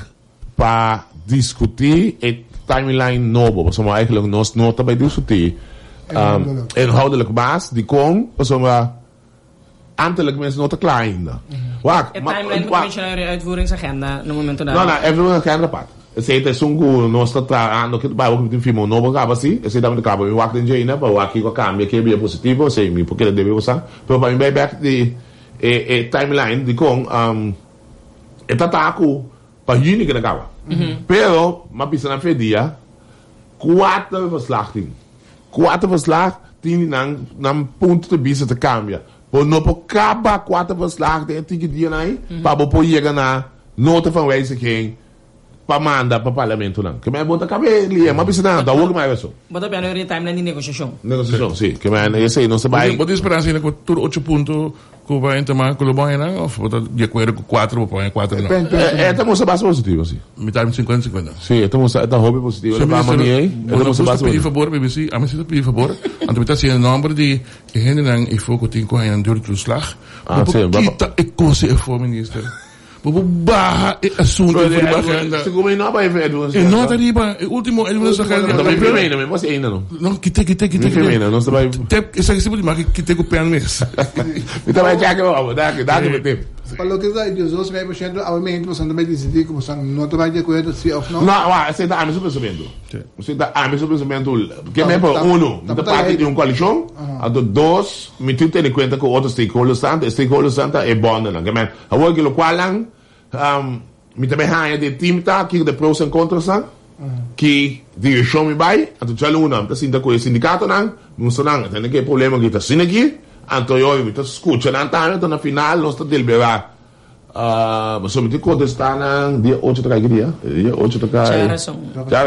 para discutir e timeline novo, we zullen eigenlijk nog nota bij discussiëren. Inhoudelijk baas, die kon, we zullen aantallig mensen nog te klein. Wacht, het timeline moet je naar de uitvoeringsagenda, no momento daar. Nou, even een agenda part. Se é sungu nós está no que vai o que filme novo acaba assim, se dá muito cabo, eu acho que ainda para o aqui com a câmera que é positivo, sei me porque deve usar, pero para mim back de timeline de com etataku para Yüni que acaba. Pero, maar bisa na fedia, 4 verslagting. 4 verslag, 10 nang punto de bisa te cambia. Por no por caba 4 verslag, de tige dia nai, para po chegar na nota van wijziging, para mandar para parlamento lang. Que me bota cabelo, mas bisa na, da o que mais isso. Bota piano de timeline de negociação. Negociação, sim, que me esse aí não se vai. Pode esperar assim, com tur 8 pontos que vai entrar com o bom não, ou bota de acordo com 4 ou põe 4 não. Estamos base positivo assim. Metade 50-50. Sim, estamos hobby positivo. Ela vai aí. Estamos base pedir favor, BBC, a mim se pedir favor. Anto está sendo número de que gente não e foco tem com ainda durante o slag. Kita e coisa é for minister. Barra e assunto de agenda. Segundo não vai ver do. E não tá riba, o último ele não está querendo. Não vai ver não, mas ainda não. Não, quite. Não se vai. Esse aqui se pode marcar que tem o pé mês. Então vai já que eu dá que tempo. Para o que está de 2%, obviamente você não vai decidir como você não vai de acordo se ou não. Não, você dá a mesmo pensamento. Você dá a mesmo pensamento. Que é para um, da parte de uma coalição, a do 2, me tem em conta com outros stakeholders é bom não, que men. Agora que o qual me também há de time tá aqui de pros e contras que direção me vai, a tu chalo uma, tá sinta com o sindicato não só tem que problema que tá sendo aqui. Anto eu me escuta na tarde, na final nós está deliberar. Mas só me tem que contestar na dia 8 de cada dia. Dia 8 de cada.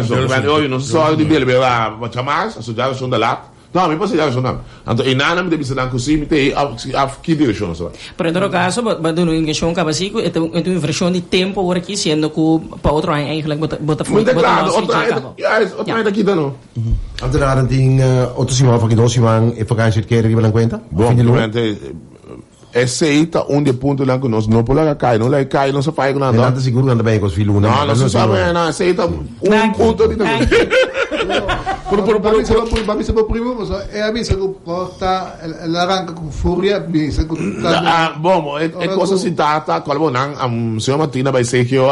Gilmar. Mas eu não só de deliberar, mas chamar, a Gilmar da lá. Não, me passa Gilmar não. Anto e nada me deve ser não consigo me ter a que direção só. Por em todo caso, bado no engagement capacito, então uma versão de tempo agora aqui sendo que para outro ano eigenlijk bota foi. Muito claro, outro ano aqui não. Antara ting outro semana aqui 2 semanas e vakantie keer riba lang kwenta. Bom, esse aí tá onde ponto lá que nós não pula cai, não lá cai, não se faz nada. Não tá seguro anda bem com os filhos, não. Não se sabe, não, esse aí tá ponto de Para ser primo, é a missa que porta, ela arranca com fúria, missa que bom, é coisa assim tá, qual não, senhor Martijn vai ser que eu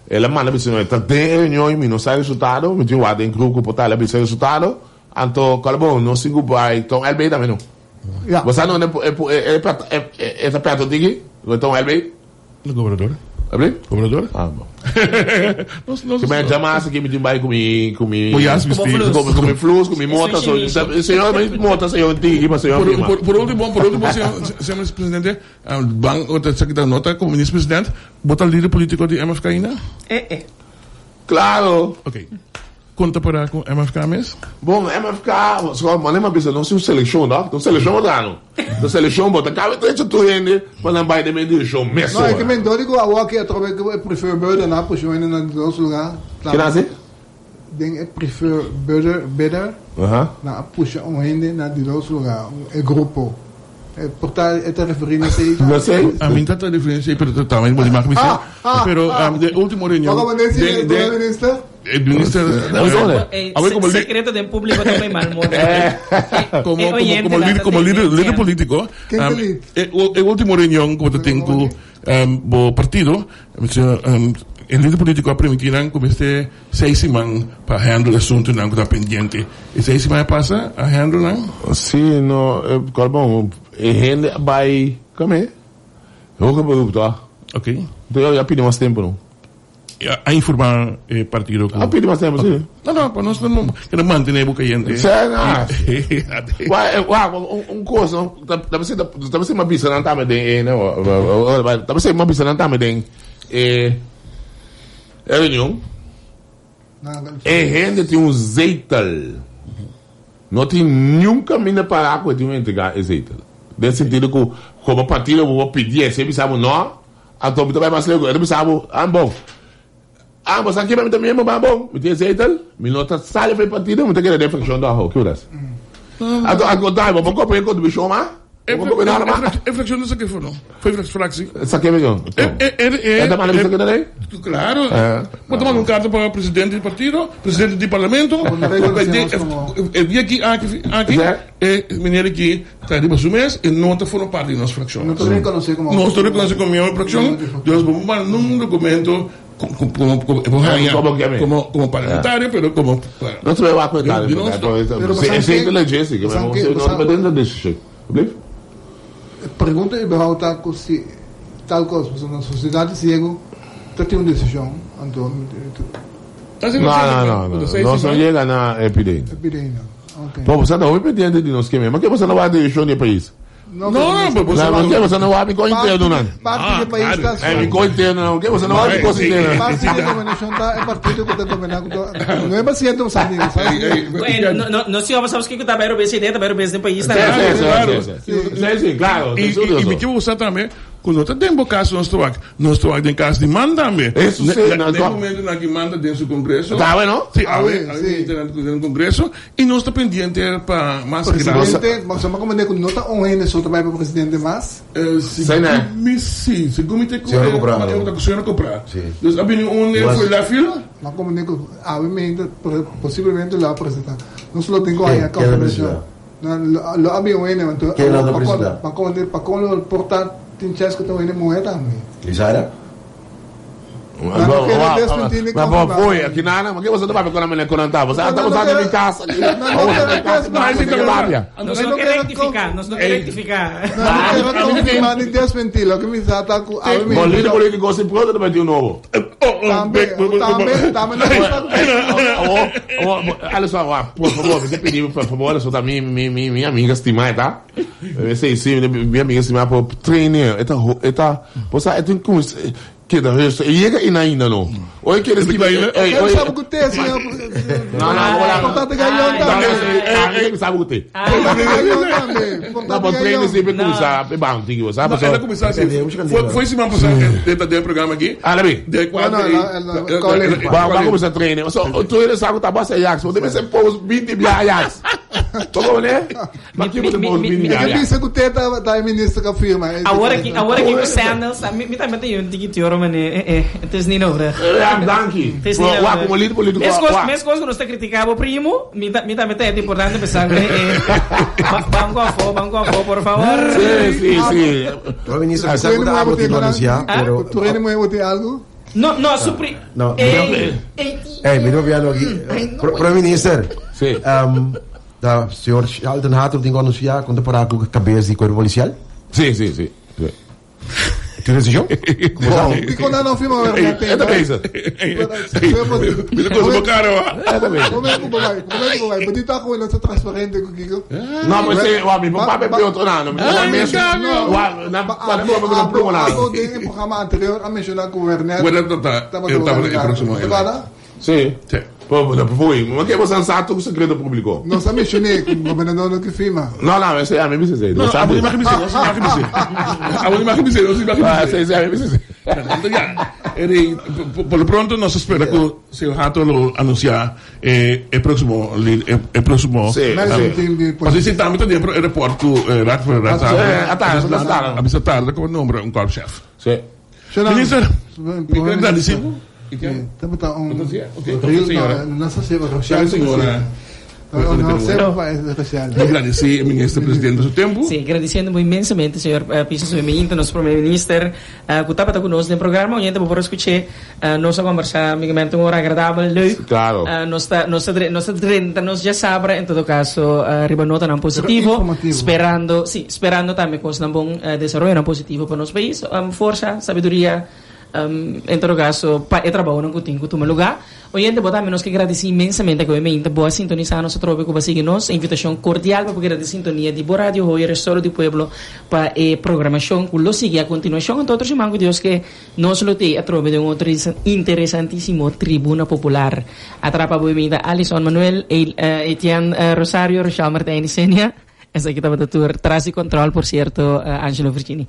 ela manda bisogno tá de reunião e não sai resultado, me diu em grupo portar ela sai resultado, então qual não se vai, então LB também não. Você não é perto daqui? Então LB? No governador. Abre? Governador? Bom. Que me chama que me vai comigo, com flus, com moto, senhor, moto, senhor, por último, senhor presidente, banco outra secretária nota como ministro presidente, bota líder político de MFK ainda? Claro. Ok. Conta para com MFK mesmo? Bom, MFK, só maneira bisa não se seleção, não? Então seleção não. Então seleção bota cabe trecho tu rende, mas não vai de medir show mesmo. Não, é que me digo a walk é trobe que eu prefiro better na posição na dos lugar. Que nasce? Den eu prefiro better. Na posição rende na dos lugar, é grupo. Portanto, é referindo a sei. A mim tá referência pero totalmente pode marcar isso. Pero de último reunião. Como disse o ministro? O ministro como secreto do público também mal como líder político. O último reunião que eu tenho com o partido, el líder político permitirán como 6 semanas para handle el asunto que está pendiente. ¿Y 6 semanas pasa a handle? Sí, no, bom, gente vai, como é? Eu que vou tá. Ok. Então já pedi mais tempo, não? A informar partido. Pedi mais tempo, sim. Não, para nós não queremos manter o cliente. Coisa, não? Deve ser uma bisa não tá me den, né? Deve ser uma bisa não tá me den. Reunião. Gente tem zeital. Não tem nenhum caminho para água de entregar zeital. Nesse sentido que como partido eu vou pedir, sempre sabe não. A tua vai mais legal, eu sabe, bom. Mas aqui para mim também é bom. Me tem zeital, me nota sai para partido, me tem que dar reflexão da rua, que é isso? Agora vou comprar com o bicho mais. Reflexão não sei o que foi, não. Foi fracção. Saquei melhor. É da maneira que daí? Claro. Vou tomar um carta para o presidente do partido, presidente do parlamento. Eu vi aqui, menino aqui, está de mais um mês, e não está formando parte da nossa fração. Não estou reconhecendo como. Não estou reconhecendo como minha fração. Nós vamos mandar um documento como parlamentário, pero como. Não se vai lá com o cara. É inteligência, que não depende da decisão. Pergunta überhaupt se tal coisa, na sociedade cego, tem uma decisão, Antônio. Não. Não chega na epidemia. Pô, você não vai pedir de nós que mesmo. Mas que você não vai deixar no país? Não, você não vai me interno, não. Parte do país está. Me interno, não. Que você não vai me interno. Parte da dominação é partido que está dominando. Não é paciente, não sabe. Não se sabes que está bem o BCD, está bem o BSD do país. Sim, claro. E me que usar também. Quando está dentro do caso, nós estamos aqui em caso de manda também. Isso sim. No momento na que manda dentro do Congresso. Está bem, não? Sim, dentro do Congresso. E nós estamos pendientes para mais presidente, mas como é que não está um só também para o presidente mais? Sim, segundo tem que comprar. Então, a opinião foi lá fila. Mas como é que possivelmente lá apresentar. Não só tem que olhar a conferência. Lo avião então. Que lá não precisa. Para como portar tem chance que estão indo moeda também. Isenia? Mas bom, foi aqui na mas que você não vai pegar na conta? Você está usando em casa aqui. Mas então lábia. Nós não queremos rectificar, nós não queremos rectificar. Não quero confirmar nem desmentir, o que me está com a mim. O líder político se pronto para ter um novo. Também Alison, por favor, você pediu, por favor, Alison, tá minha amiga estimada, tá? Eu sei sim, minha amiga estimada por treinar, você tem como que da resto e ainda não. Oi que eles eu sabe o que tem assim. Não, importante ganhar também. Sabe o que tem. Não, mas treino sempre começar, é bom, tem que você sabe. Ela começar assim. Foi semana passada dentro do programa aqui. Olha bem. Vamos começar a treinar. Só tu ele sabe que tá basta Ajax, você deve ser pôs 20 de Ajax. Tô né? Mas que você pôs 20 de Ajax. Eu disse que o Teta da ministra que firma. Agora que o Sanders, me também tem um tiquitio romane, tes ni nobre. Danke. Wa como líder político. Mes coisas que nós criticava o primo, me também é importante pensar, vamos a for, por favor. Sim. O ministro que sabe da água tem anunciar, pero tu reino me bote algo? No, supri. No. Mira piano aqui. Prime Minister. Sim. Da senhor Alden Hato tem que anunciar quando parar com a cabeça de corpo policial? Sim. Tu decisão? E quando não firma a verdade? É da mesa. Me coisa do cara, é da mesa. Como é que vai? Pode estar com ele transparente com Kiko? Não, mas o homem, papai bebeu outro ano. No programa anterior a mencionar que o governador estava em próximo. Sim. Foi, mas que você sabe o segredo público? Não se mencionei com o governador no que firma. Não, esse é a mesma coisa. Não, a única por pronto nós espera que o senhor Hato lo anunciar é próximo. Mas esse também tem aeroporto a tarde como número corpo-chefe. Sim. Minister, Estamos a Rochelle. Não, sempre é especial. Agradecer, ministro presidente, do seu tempo. Sim, agradecendo imensamente, senhor PISAS, nosso primeiro-ministro, que estava conosco no programa. Ontem, por escutar, nossa conversa, amigamente, uma hora agradável, leuk. Claro. Nós já sabemos, em todo caso, ribanota não positivo, esperando também que um bom desenvolvimento não positivo para o nosso país. Força, sabedoria, em todo caso, é trabalho não tem que tomar lugar. Hoje, botamos nós que agradecer imensamente a que boa sintonizar nossa tropa que vai seguir nós, invitação cordial para poder sintonia de Boa Rádio Hoy, Restauro do Pueblo, para a programação que lo sigue a continuação. Então, outros irmãos, Deus que nós lo tem a tropa de outro interessantíssimo Tribuna Popular. Atrapa boa Alison, Manuel, Etienne, Rosario, Rochelle, Martijn, Isenia. Essa aqui estava da tour, traz e controle, por certo, Angelo Virginie.